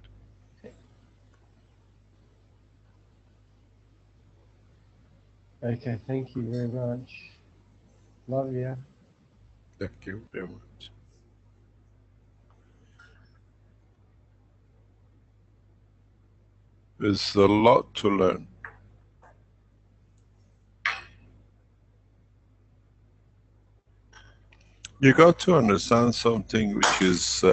Okay, thank you very much. Love you. Thank you very much. There's a lot to learn. You got to understand something which is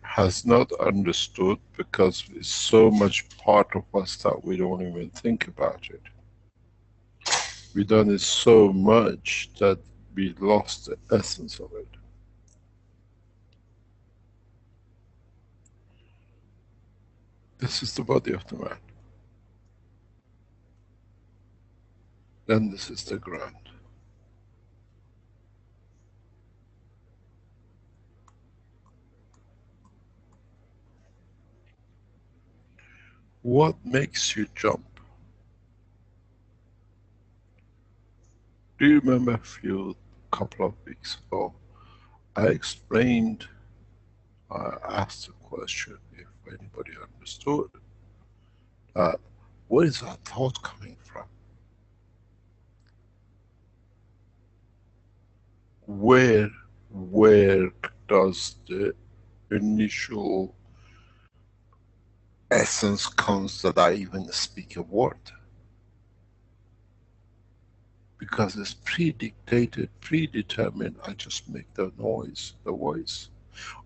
has not understood, because it's so much part of us that we don't even think about it. We've done it so much that we lost the essence of it. This is the body of the man. Then this is the ground. What makes you jump? Do you remember a couple of weeks ago, I explained, I asked a question, if anybody understood, where is our thought coming from? Where does the initial essence comes that I even speak a word? because it's predictated, predetermined. I just make the noise, the voice.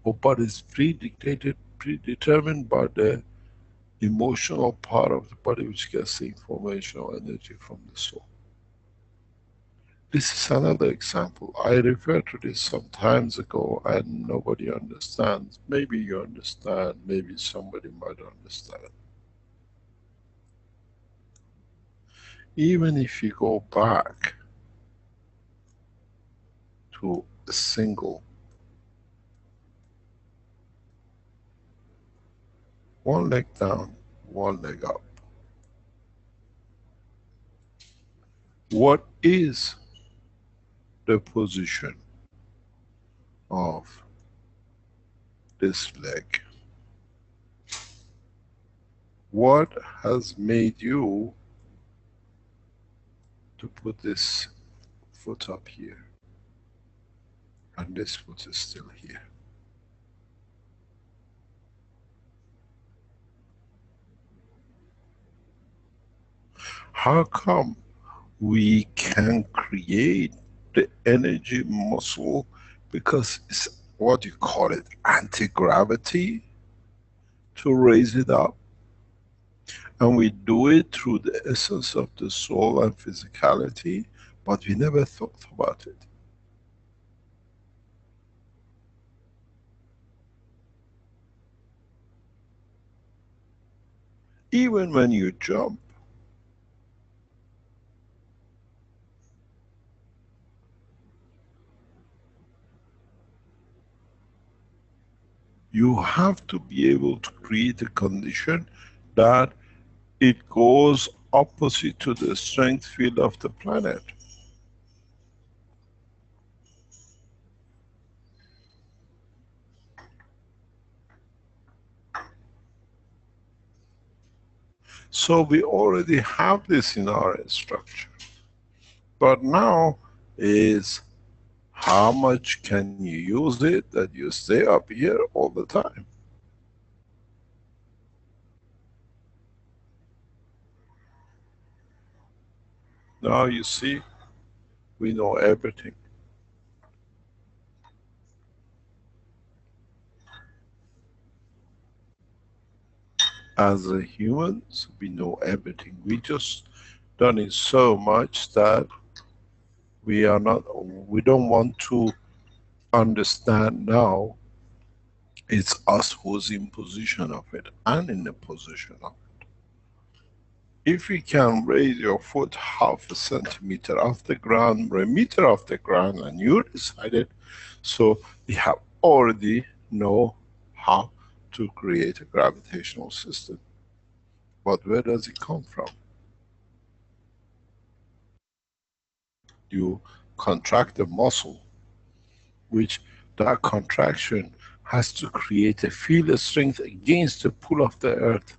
Or but it's predictated, predetermined by the emotional part of the body which gets the information or energy from the soul. This is another example. I referred to this some times ago and nobody understands. Maybe you understand, maybe somebody might understand. Even if you go back to a single, one leg down, one leg up. What is the position of this leg? What has made you to put this foot up here and this foot is still here? How come we can create the energy muscle? Because it's what you call it, anti-gravity, to raise it up. And we do it through the essence of the soul and physicality, but we never thought about it. Even when you jump, you have to be able to create a condition that it goes opposite to the strength field of the planet. So we already have this in our structure. But now is how much can you use it that you stay up here all the time? Now you see, we know everything. As a humans, we know everything. We just done it so much that we don't want to understand now. It's us who's in position of it and in the position of it. If you can raise your foot half a centimeter off the ground, or a meter off the ground, and you decided, so we have already know how to create a gravitational system. But where does it come from? You contract the muscle, which that contraction has to create a field strength against the pull of the earth.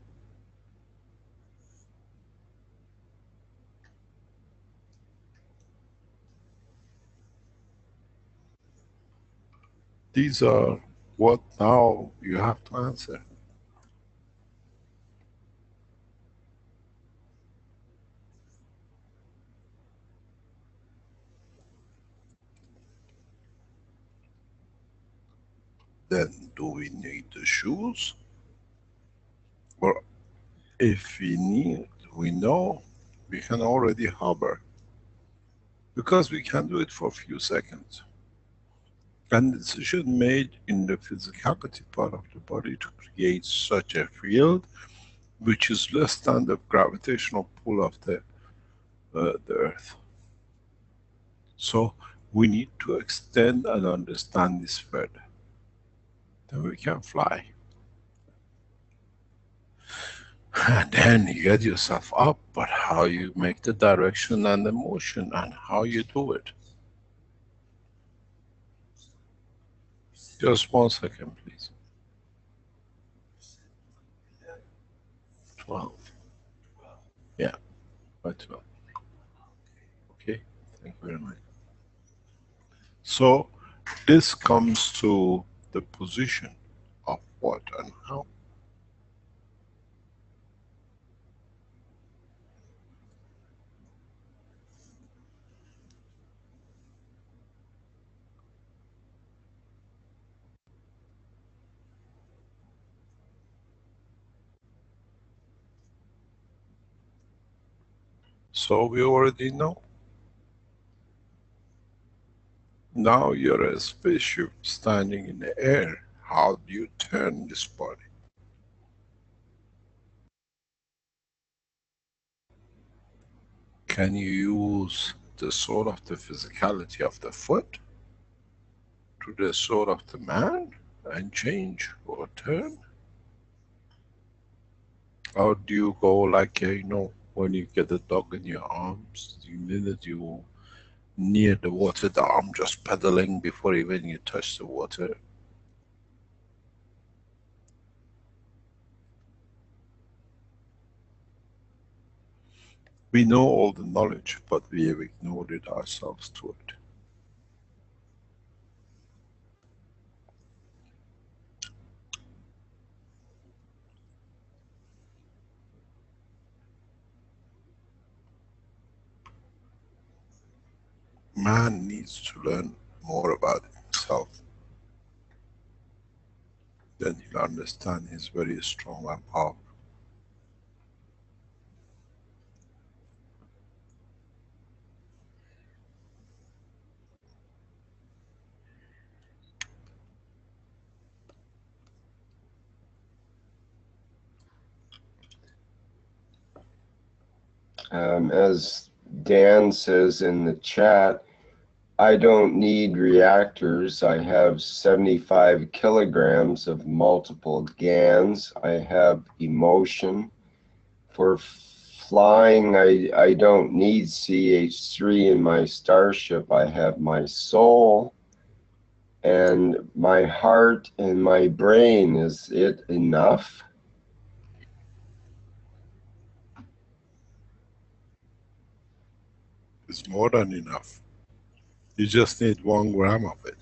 These are what now you have to answer. Then do we need the shoes? Or if we need, we know we can already hover. Because we can do it for a few seconds. And the decision made in the physicality part of the body to create such a field which is less than the gravitational pull of the earth. So we need to extend and understand this further. Then we can fly. And then you get yourself up, but how you make the direction and the motion and how you do it. Just 1 second, please. 12. Yeah, by 12. Okay, thank you very much. So this comes to the position of what and how. So we already know. Now you're a spaceship standing in the air. How do you turn this body? Can you use the soul of the physicality of the foot to the soul of the man and change or turn? Or do you go like, you know, when you get a dog in your arms, the minute you near the water, the arm just pedaling before even you touch the water? We know all the knowledge, but we have ignored it ourselves to it. Man needs to learn more about himself. Then he'll understand he's very strong and powerful. As Dan says in the chat, I don't need reactors. I have 75 kilograms of multiple GANs. I have emotion. For flying, I don't need CH3 in my starship. I have my soul and my heart and my brain. Is it enough? It's more than enough. You just need 1 gram of it.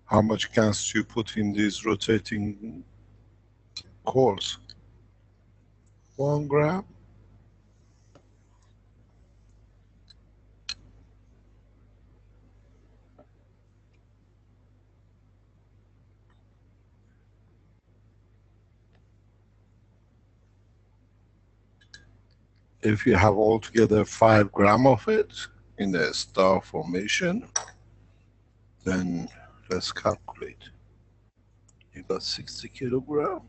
How much gas do you put in these rotating cores? 1 gram? If you have altogether 5 gram of it in a star formation, then let's calculate. You got 60 kilogram.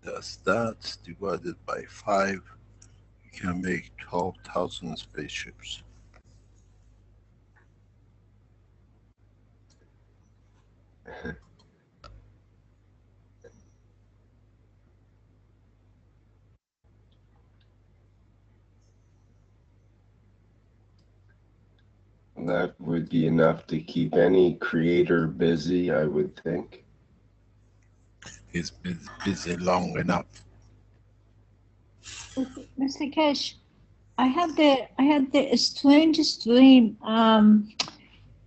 That's that divided by 5. You can make 12,000 spaceships. That would be enough to keep any creator busy, I would think. He's been busy long enough. Mr. Keshe, I had the strangest dream.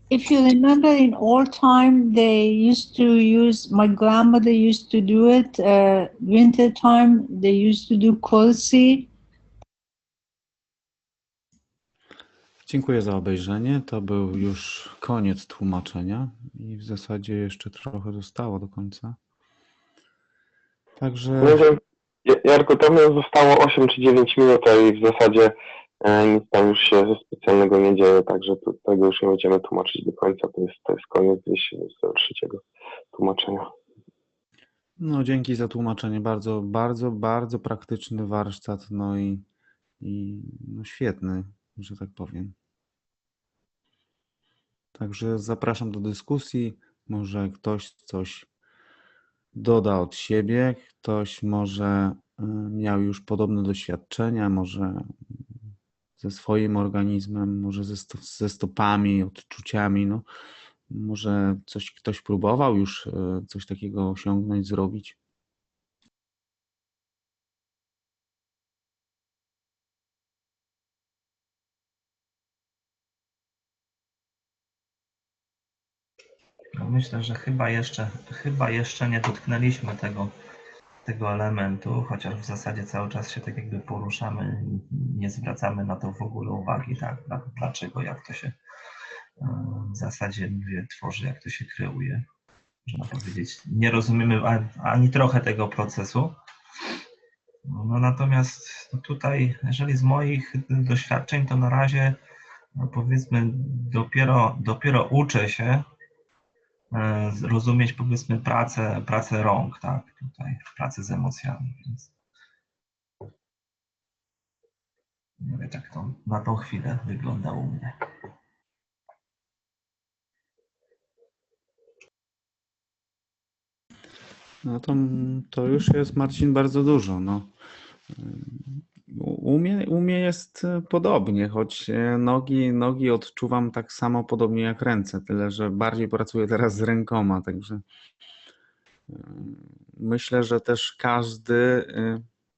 If you remember, in old time, they used to use, my grandmother used to do it, winter time, they used to do kursi. Dziękuję za obejrzenie. To był już koniec tłumaczenia i w zasadzie jeszcze trochę zostało do końca. Także... Jarku, tam zostało 8 czy 9 minut i w zasadzie nic tam już się specjalnego nie dzieje, także tego już nie będziemy tłumaczyć do końca. To jest koniec 223 tłumaczenia. No, dzięki za tłumaczenie. Bardzo, bardzo, bardzo praktyczny warsztat, no i no świetny, że tak powiem. Także zapraszam do dyskusji. Może ktoś coś doda od siebie, ktoś może miał już podobne doświadczenia, może ze swoim organizmem, może ze stopami, odczuciami. No, może ktoś próbował już coś takiego osiągnąć, zrobić. No myślę, że chyba jeszcze nie dotknęliśmy tego elementu, chociaż w zasadzie cały czas się tak jakby poruszamy, nie zwracamy na to w ogóle uwagi, tak? Dlaczego, jak to się w zasadzie tworzy, jak to się kreuje. można powiedzieć, nie rozumiemy ani trochę tego procesu. No natomiast tutaj, jeżeli z moich doświadczeń, to na razie, no powiedzmy, dopiero uczę się rozumieć, powiedzmy, pracę rąk, tak, tutaj, pracę z emocjami, więc nie wiem, jak to na tą chwilę wygląda u mnie. No to już jest, Marcin, bardzo dużo. No. U mnie jest podobnie, choć nogi odczuwam tak samo podobnie jak ręce, tyle że bardziej pracuję teraz z rękoma, także myślę, że też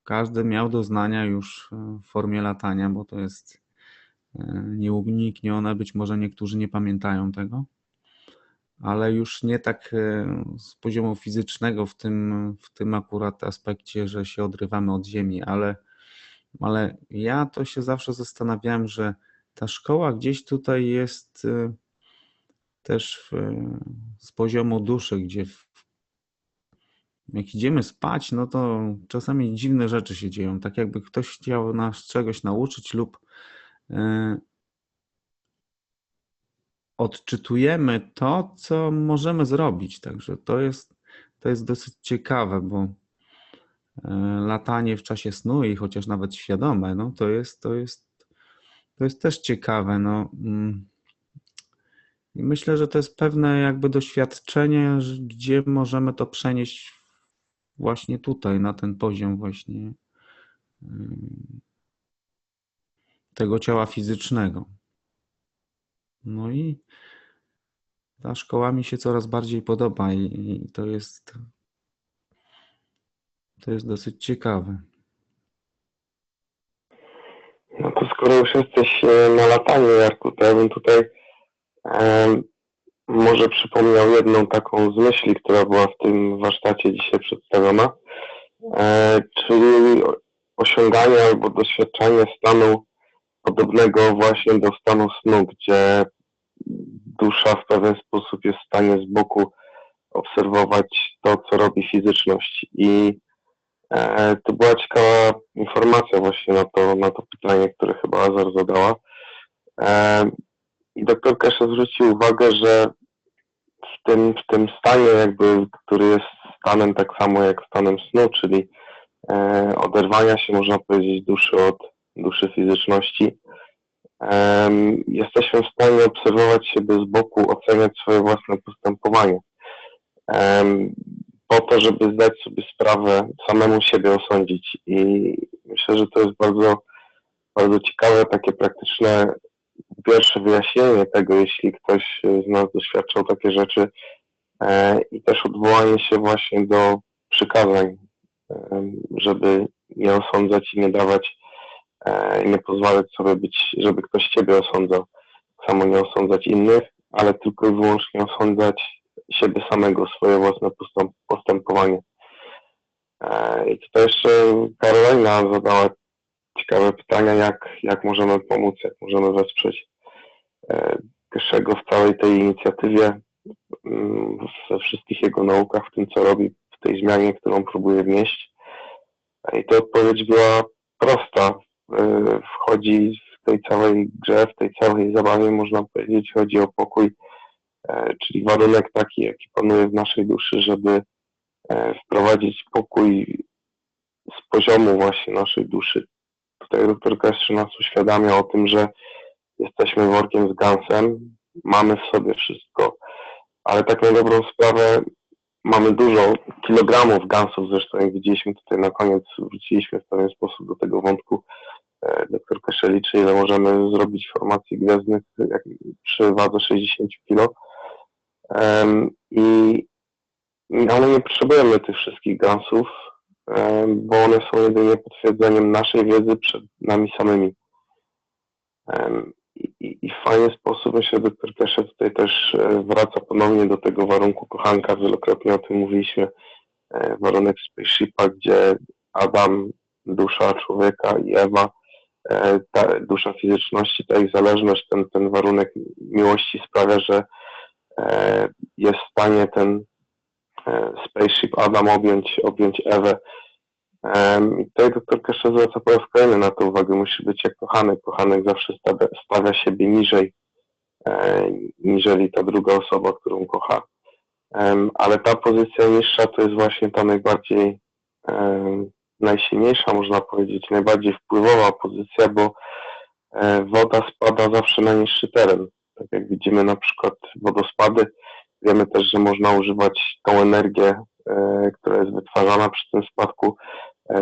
każdy miał doznania już w formie latania, bo to jest nieuniknione, być może niektórzy nie pamiętają tego, ale już nie tak z poziomu fizycznego w tym akurat aspekcie, że się odrywamy od ziemi, ale ja to się zawsze zastanawiałem, że ta szkoła gdzieś tutaj jest też z poziomu duszy, gdzie jak idziemy spać, no to czasami dziwne rzeczy się dzieją, tak jakby ktoś chciał nas czegoś nauczyć lub odczytujemy to, co możemy zrobić. Także to jest dosyć ciekawe, bo latanie w czasie snu i chociaż nawet świadome, no to jest też ciekawe. No. I myślę, że to jest pewne jakby doświadczenie, gdzie możemy to przenieść właśnie tutaj, na ten poziom właśnie tego ciała fizycznego. No i ta szkoła mi się coraz bardziej podoba i to jest dosyć ciekawe. No to skoro już jesteś na lataniu, Jarku, to ja bym tutaj może przypomniał jedną taką z myśli, która była w tym warsztacie dzisiaj przedstawiona, czyli osiąganie albo doświadczanie stanu podobnego właśnie do stanu snu, gdzie dusza w pewien sposób jest w stanie z boku obserwować to, co robi fizyczność. I to była ciekawa informacja właśnie na to pytanie, które chyba Azar zadała. I doktor Keshe zwrócił uwagę, że w tym stanie jakby, który jest stanem tak samo jak stanem snu, czyli oderwania się, można powiedzieć, duszy od duszy fizyczności, jesteśmy w stanie obserwować siebie z boku, oceniać swoje własne postępowanie. Po to, żeby zdać sobie sprawę, samemu siebie osądzić. I myślę, że to jest bardzo, bardzo ciekawe, takie praktyczne pierwsze wyjaśnienie tego, jeśli ktoś z nas doświadczał takie rzeczy, i też odwołanie się właśnie do przykazań, żeby nie osądzać i nie dawać, nie pozwalać sobie być, żeby ktoś ciebie osądzał, samo nie osądzać innych, ale tylko i wyłącznie osądzać siebie samego, swoje własne postępowanie. I tutaj jeszcze Karolina zadała ciekawe pytania, jak możemy pomóc, jak możemy wesprzeć Keszego w całej tej inicjatywie, we wszystkich jego naukach, w tym, co robi, w tej zmianie, którą próbuje wnieść. I ta odpowiedź była prosta. Wchodzi w tej całej grze, w tej całej zabawie, można powiedzieć, chodzi o pokój, czyli warunek taki, jaki panuje w naszej duszy, żeby wprowadzić pokój z poziomu właśnie naszej duszy. Tutaj doktor Keshe nas uświadamia o tym, że jesteśmy workiem z gansem, mamy w sobie wszystko, ale tak na dobrą sprawę mamy dużo kilogramów gansów, zresztą jak widzieliśmy tutaj na koniec, wróciliśmy w pewien sposób do tego wątku. Doktor Keshe liczy, ile możemy zrobić formacji gwiazdnych przy wadze 60 kg. Ale nie potrzebujemy tych wszystkich gansów, bo one są jedynie potwierdzeniem naszej wiedzy przed nami samymi. I w fajny sposób, myślę, doktor Keshe tutaj też wraca ponownie do tego warunku kochanka, wielokrotnie o tym mówiliśmy, warunek spaceshipa, gdzie Adam, dusza człowieka, i Ewa, ta dusza fizyczności, ta ich zależność, ten warunek miłości sprawia, że jest w stanie spaceship Adam objąć Ewę. I tutaj doktor Keshe zwraca po raz kolejny na to uwagę, musi być jak kochanek. Kochanek zawsze stawia siebie niżej, niżeli ta druga osoba, którą kocha. Ale ta pozycja niższa to jest właśnie ta najbardziej najsilniejsza, można powiedzieć, najbardziej wpływowa pozycja, bo woda spada zawsze na niższy teren. Tak jak widzimy na przykład wodospady, wiemy też, że można używać tą energię, która jest wytwarzana przy tym spadku.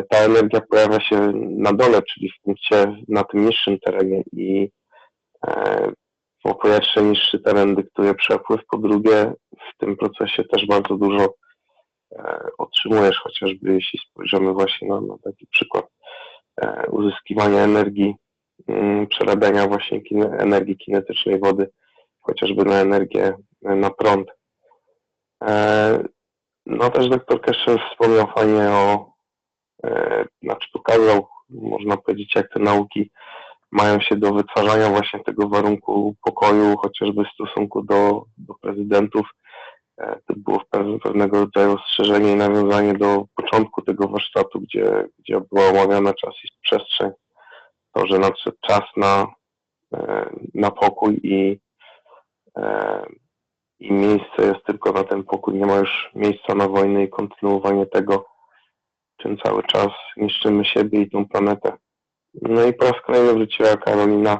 Ta energia pojawia się na dole, czyli w punkcie na tym niższym terenie i po pierwsze niższy teren dyktuje przepływ, po drugie w tym procesie też bardzo dużo otrzymujesz, chociażby jeśli spojrzymy właśnie na taki przykład uzyskiwania energii, przerabiania właśnie energii kinetycznej wody, chociażby na energię, na prąd. No też doktor Keshe wspomniał fajnie znaczy pokazał, można powiedzieć, jak te nauki mają się do wytwarzania właśnie tego warunku pokoju, chociażby w stosunku do prezydentów. To było pewnego rodzaju ostrzeżenie i nawiązanie do początku tego warsztatu, gdzie była omawiana czas i przestrzeń. To, że nadszedł czas na pokój i miejsce jest tylko na ten pokój. Nie ma już miejsca na wojnę i kontynuowanie tego, czym cały czas niszczymy siebie i tą planetę. No i po raz kolejny wróciła Karolina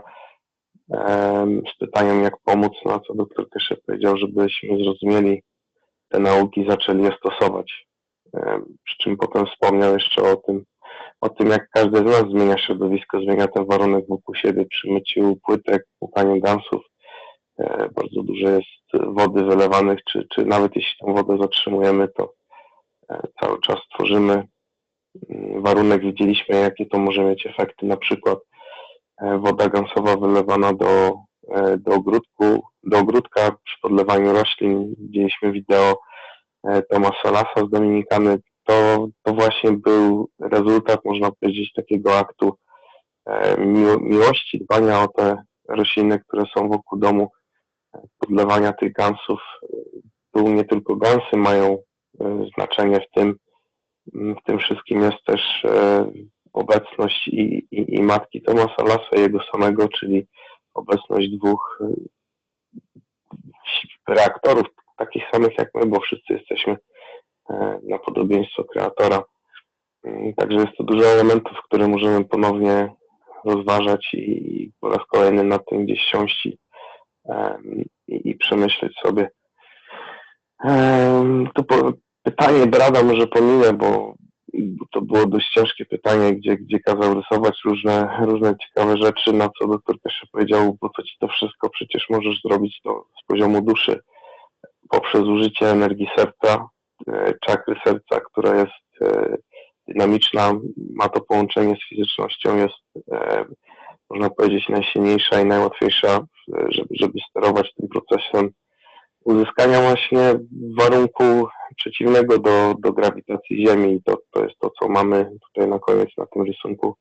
z pytaniem, jak pomóc, na co doktor Keshe powiedział, żebyśmy zrozumieli te nauki, zaczęli je stosować. Przy czym potem wspomniał jeszcze o tym, jak każdy z nas zmienia środowisko, zmienia ten warunek wokół siebie, przy myciu płytek, płukaniu gansów. Bardzo dużo jest wody wylewanych, czy nawet jeśli tą wodę zatrzymujemy, to cały czas tworzymy warunek. Widzieliśmy, jakie to może mieć efekty, na przykład woda gansowa wylewana do ogródka przy podlewaniu roślin. Widzieliśmy wideo Tomasa Lasa z Dominikany. To właśnie był rezultat, można powiedzieć, takiego aktu miłości, dbania o te rośliny, które są wokół domu, podlewania tych gansów. Tu nie tylko gansy mają znaczenie w tym wszystkim jest też obecność i matki Tomasa Lasa, jego samego, czyli obecność dwóch reaktorów, takich samych jak my, bo wszyscy jesteśmy na podobieństwo kreatora. Także jest to dużo elementów, które możemy ponownie rozważać i po raz kolejny nad tym gdzieś siąść i przemyśleć sobie. To pytanie Brada może pominę, bo to było dość ciężkie pytanie, gdzie kazał rysować różne ciekawe rzeczy, na co doktor Keshe powiedział, po co ci to wszystko, przecież możesz zrobić to z poziomu duszy, poprzez użycie energii serca, czakry serca, która jest dynamiczna, ma to połączenie z fizycznością, jest można powiedzieć najsilniejsza i najłatwiejsza, żeby sterować tym procesem uzyskania właśnie warunku przeciwnego do grawitacji Ziemi. I to jest to, co mamy tutaj na koniec na tym rysunku.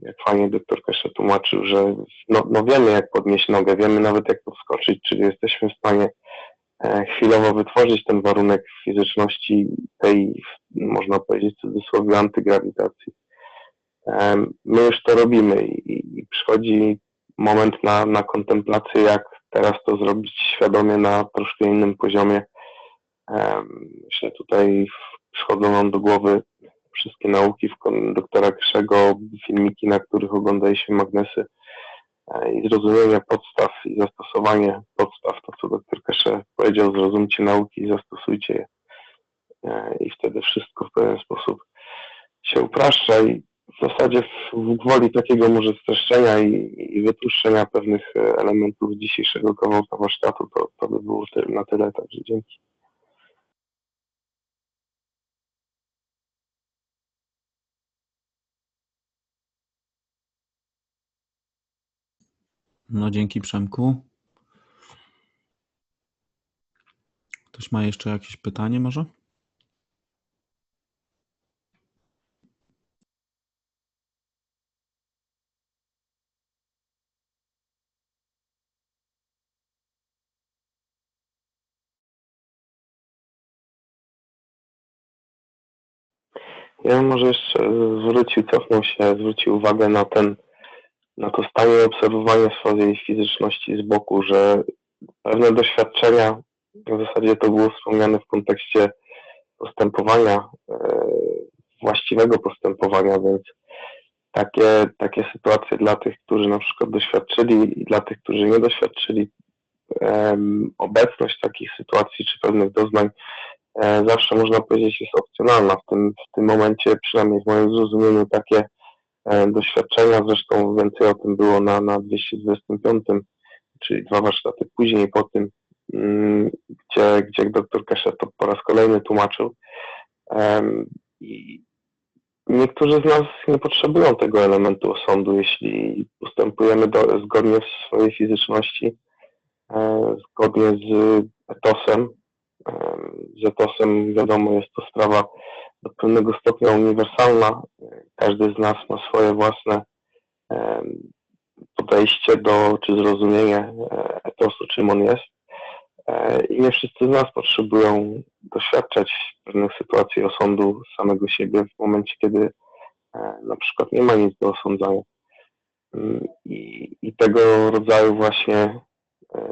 Jak fajnie doktor Keshe tłumaczył, że no wiemy, jak podnieść nogę, wiemy nawet, jak podskoczyć, czyli jesteśmy w stanie chwilowo wytworzyć ten warunek fizyczności tej, można powiedzieć w cudzysłowie, antygrawitacji. My już to robimy i przychodzi moment na kontemplację, jak teraz to zrobić świadomie na troszkę innym poziomie. Myślę, tutaj przychodzą nam do głowy wszystkie nauki doktora Keszego, filmiki, na których oglądaliśmy magnesy i zrozumienie podstaw i zastosowanie podstaw, to co doktor Keshe powiedział, zrozumcie nauki i zastosujcie je. I wtedy wszystko w pewien sposób się upraszcza i w zasadzie gwoli takiego może streszczenia i wytłuszczenia pewnych elementów dzisiejszego kawałka warsztatu, to by było na tyle, także dzięki. No dzięki, Przemku. Ktoś ma jeszcze jakieś pytanie może? Ja bym może jeszcze zwrócił uwagę na to stałe obserwowanie swojej fizyczności z boku, że pewne doświadczenia, w zasadzie to było wspomniane w kontekście postępowania, właściwego postępowania, więc takie sytuacje dla tych, którzy na przykład doświadczyli i dla tych, którzy nie doświadczyli, obecność takich sytuacji czy pewnych doznań zawsze można powiedzieć jest opcjonalna. W tym momencie, przynajmniej w moim zrozumieniu, takie doświadczenia, zresztą więcej o tym było na 225, czyli 2 warsztaty później po tym, gdzie dr Keshe to po raz kolejny tłumaczył. I niektórzy z nas nie potrzebują tego elementu osądu, jeśli postępujemy zgodnie z swojej fizyczności, zgodnie z etosem. Z etosem, wiadomo, jest to sprawa do pewnego stopnia uniwersalna. Każdy z nas ma swoje własne podejście czy zrozumienie etosu, czym on jest. I nie wszyscy z nas potrzebują doświadczać pewnych sytuacji osądu samego siebie w momencie, kiedy na przykład nie ma nic do osądzania. I tego rodzaju właśnie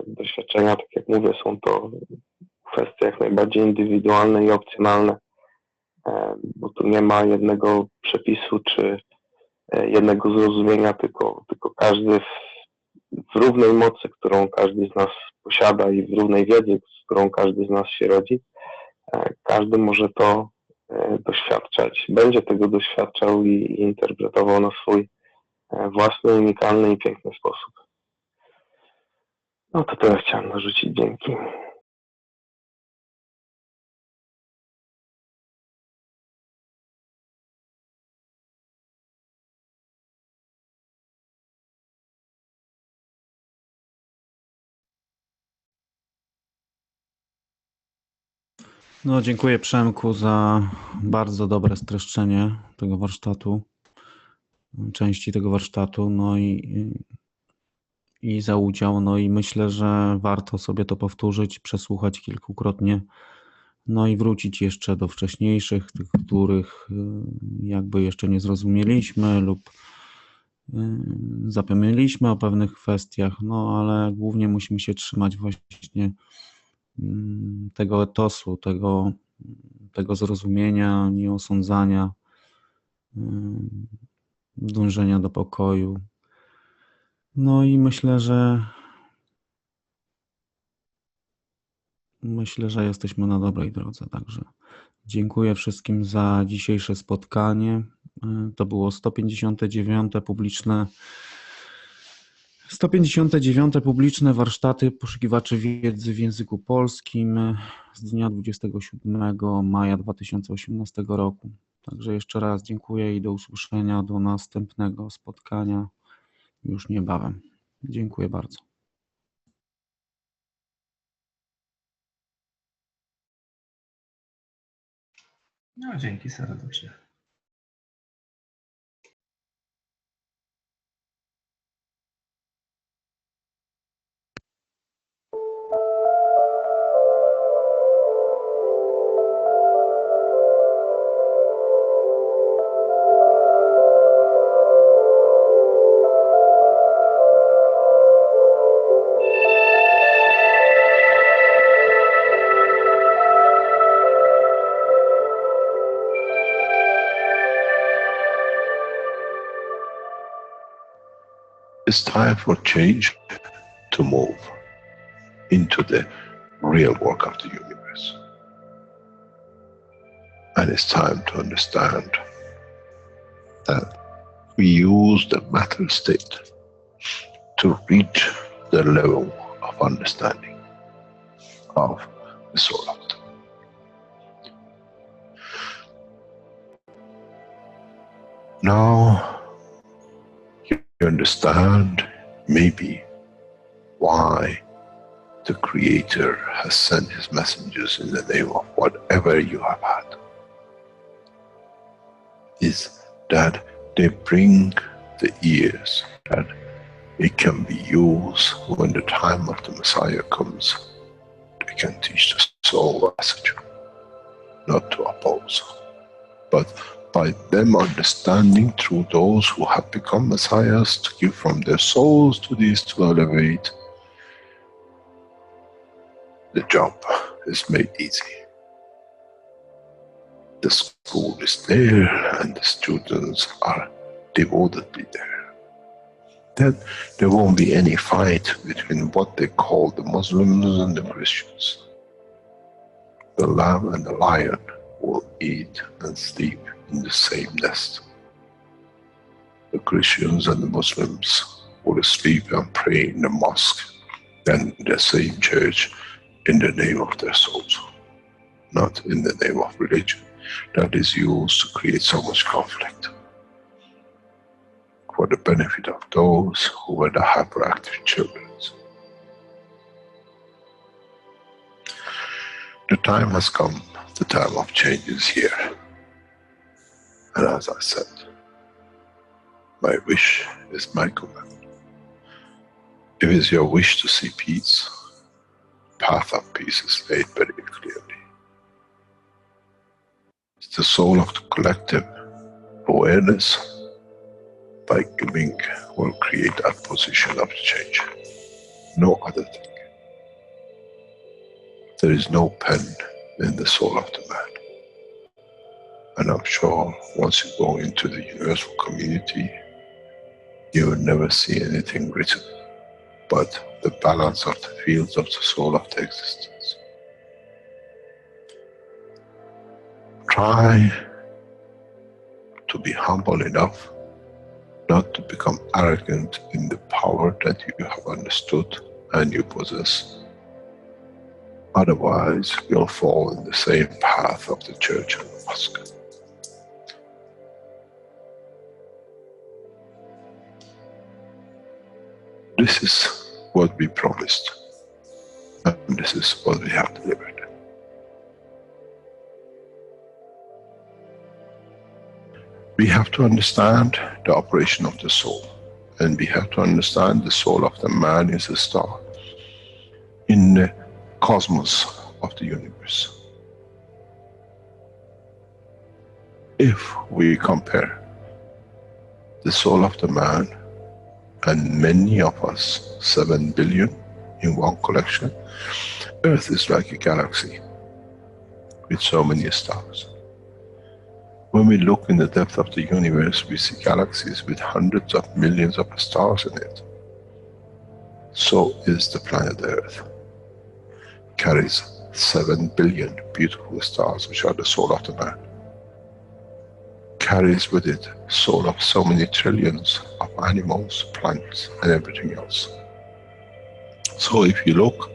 doświadczenia, tak jak mówię, są to kwestie jak najbardziej indywidualne i opcjonalne, bo tu nie ma jednego przepisu czy jednego zrozumienia, tylko każdy w równej mocy, którą każdy z nas posiada i w równej wiedzy, z którą każdy z nas się rodzi, każdy może to doświadczać, będzie tego doświadczał i interpretował na swój własny, unikalny i piękny sposób. No to tyle chciałem narzucić. Dzięki. No, dziękuję Przemku za bardzo dobre streszczenie tego warsztatu, części tego warsztatu, no i za udział. No i myślę, że warto sobie to powtórzyć, przesłuchać kilkukrotnie, no i wrócić jeszcze do wcześniejszych, tych, których jakby jeszcze nie zrozumieliśmy lub zapomnieliśmy o pewnych kwestiach, no ale głównie musimy się trzymać właśnie tego etosu, tego zrozumienia, nieosądzania, dążenia do pokoju. No i myślę, że jesteśmy na dobrej drodze, także dziękuję wszystkim za dzisiejsze spotkanie. To było 159. publiczne warsztaty poszukiwaczy wiedzy w języku polskim z dnia 27 maja 2018 roku. Także jeszcze raz dziękuję i do usłyszenia, do następnego spotkania już niebawem. Dziękuję bardzo. No, dzięki serdecznie. It's time for change to move into the real work of the universe. And it's time to understand that we use the matter state to reach the level of understanding of the soul of it. Now you understand maybe why the Creator has sent His messengers in the name of whatever you have had. Is that they bring the ears that it can be used when the time of the Messiah comes. They can teach the soul a message, not to oppose, but by them understanding through those who have become messiahs to give from their souls to these to elevate, the job is made easy. The school is there and the students are devotedly there. Then there won't be any fight between what they call the Muslims and the Christians. The lamb and the lion will eat and sleep in the same nest. The Christians and the Muslims will sleep and pray in the mosque and in the same church in the name of their souls, not in the name of religion that is used to create so much conflict for the benefit of those who were the hyperactive children. The time has come, the time of change is here. And as I said, my wish is my command. If it's your wish to see peace, the path of peace is laid very clearly. It's the soul of the collective awareness. By giving will create that position of change. No other thing. There is no pen in the soul of the man. And I'm sure once you go into the universal community, you will never see anything written but the balance of the fields of the soul of the existence. Try to be humble enough not to become arrogant in the power that you have understood and you possess. Otherwise, you'll fall in the same path of the church and the mosque. This is what we promised, and this is what we have delivered. We have to understand the operation of the soul, and we have to understand the soul of the man is a star in the cosmos of the universe. If we compare the soul of the man and many of us, 7 billion in one collection, Earth is like a galaxy with so many stars. When we look in the depth of the universe, we see galaxies with hundreds of millions of stars in it. So is the planet Earth. Carries 7 billion beautiful stars, which are the soul of the man. Carries with it soul of so many trillions of animals, plants, and everything else. So if you look,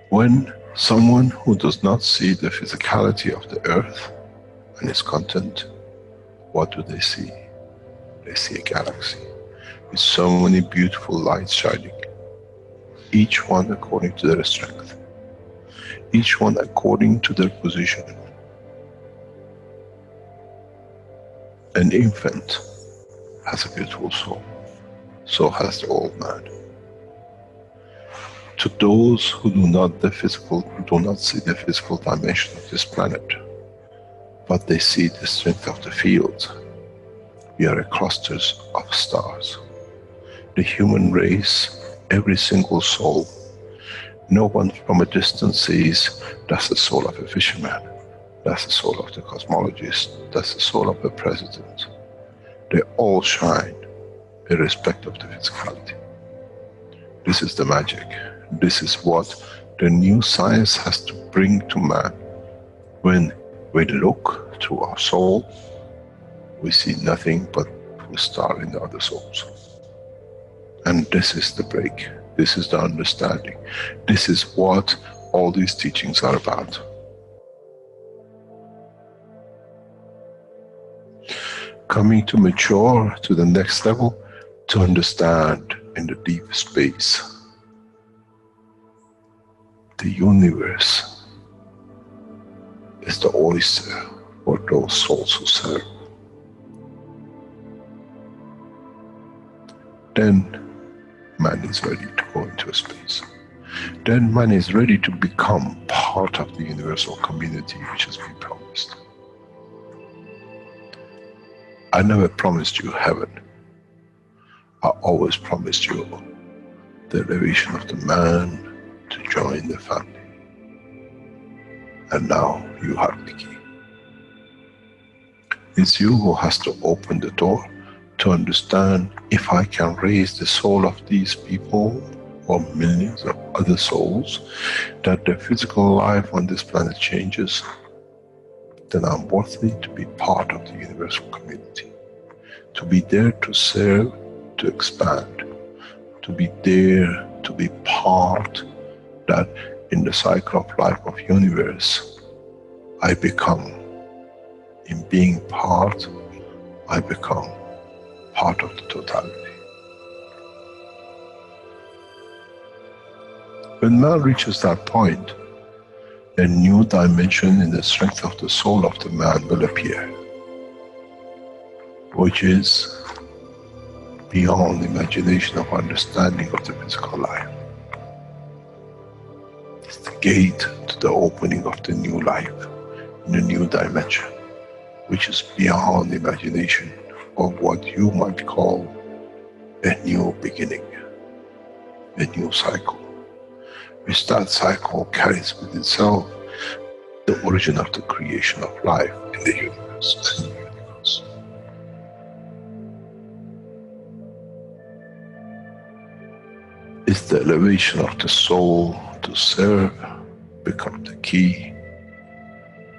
when someone who does not see the physicality of the earth and its content, what do they see? They see a galaxy with so many beautiful lights shining, each one according to their strength, each one according to their position. An infant has a beautiful soul, so has the old man. To those who do not see the physical dimension of this planet, but they see the strength of the field, we are clusters of stars. The human race, every single soul, no one from a distance sees that's the soul of a fisherman, that's the soul of the cosmologist, that's the soul of the president. They all shine irrespective of the physicality. This is the magic. This is what the new science has to bring to man. When we look through our soul, we see nothing but a star in the other souls. And this is the break. This is the understanding. This is what all these teachings are about. Coming to mature to the next level, to understand in the deep space, the universe is the oyster for those souls who serve. Then man is ready to go into space. Then man is ready to become part of the universal community which has been promised. I never promised you heaven. I always promised you the elevation of the man to join the family. And now you have the key. It's you who has to open the door to understand if I can raise the soul of these people or millions of other souls, that the physical life on this planet changes, then I'm worthy to be part of the universal community. To be there to serve, to expand, to be there, to be part, that in the cycle of life of universe, I become, in being part, I become part of the totality. When man reaches that point, a new dimension in the strength of the soul of the man will appear, which is beyond imagination of understanding of the physical life. It's the gate to the opening of the new life, in a new dimension, which is beyond imagination of what you might call a new beginning, a new cycle, which that cycle carries with itself the origin of the creation of life in the universe and the universe. It's the elevation of the soul to serve become the key,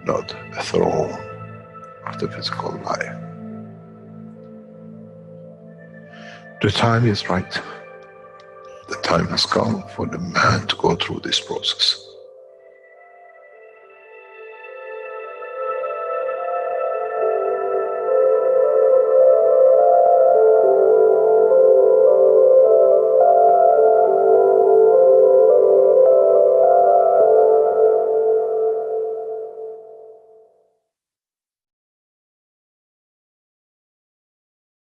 not a throne of the physical life. The time is right. The time has come for the man to go through this process.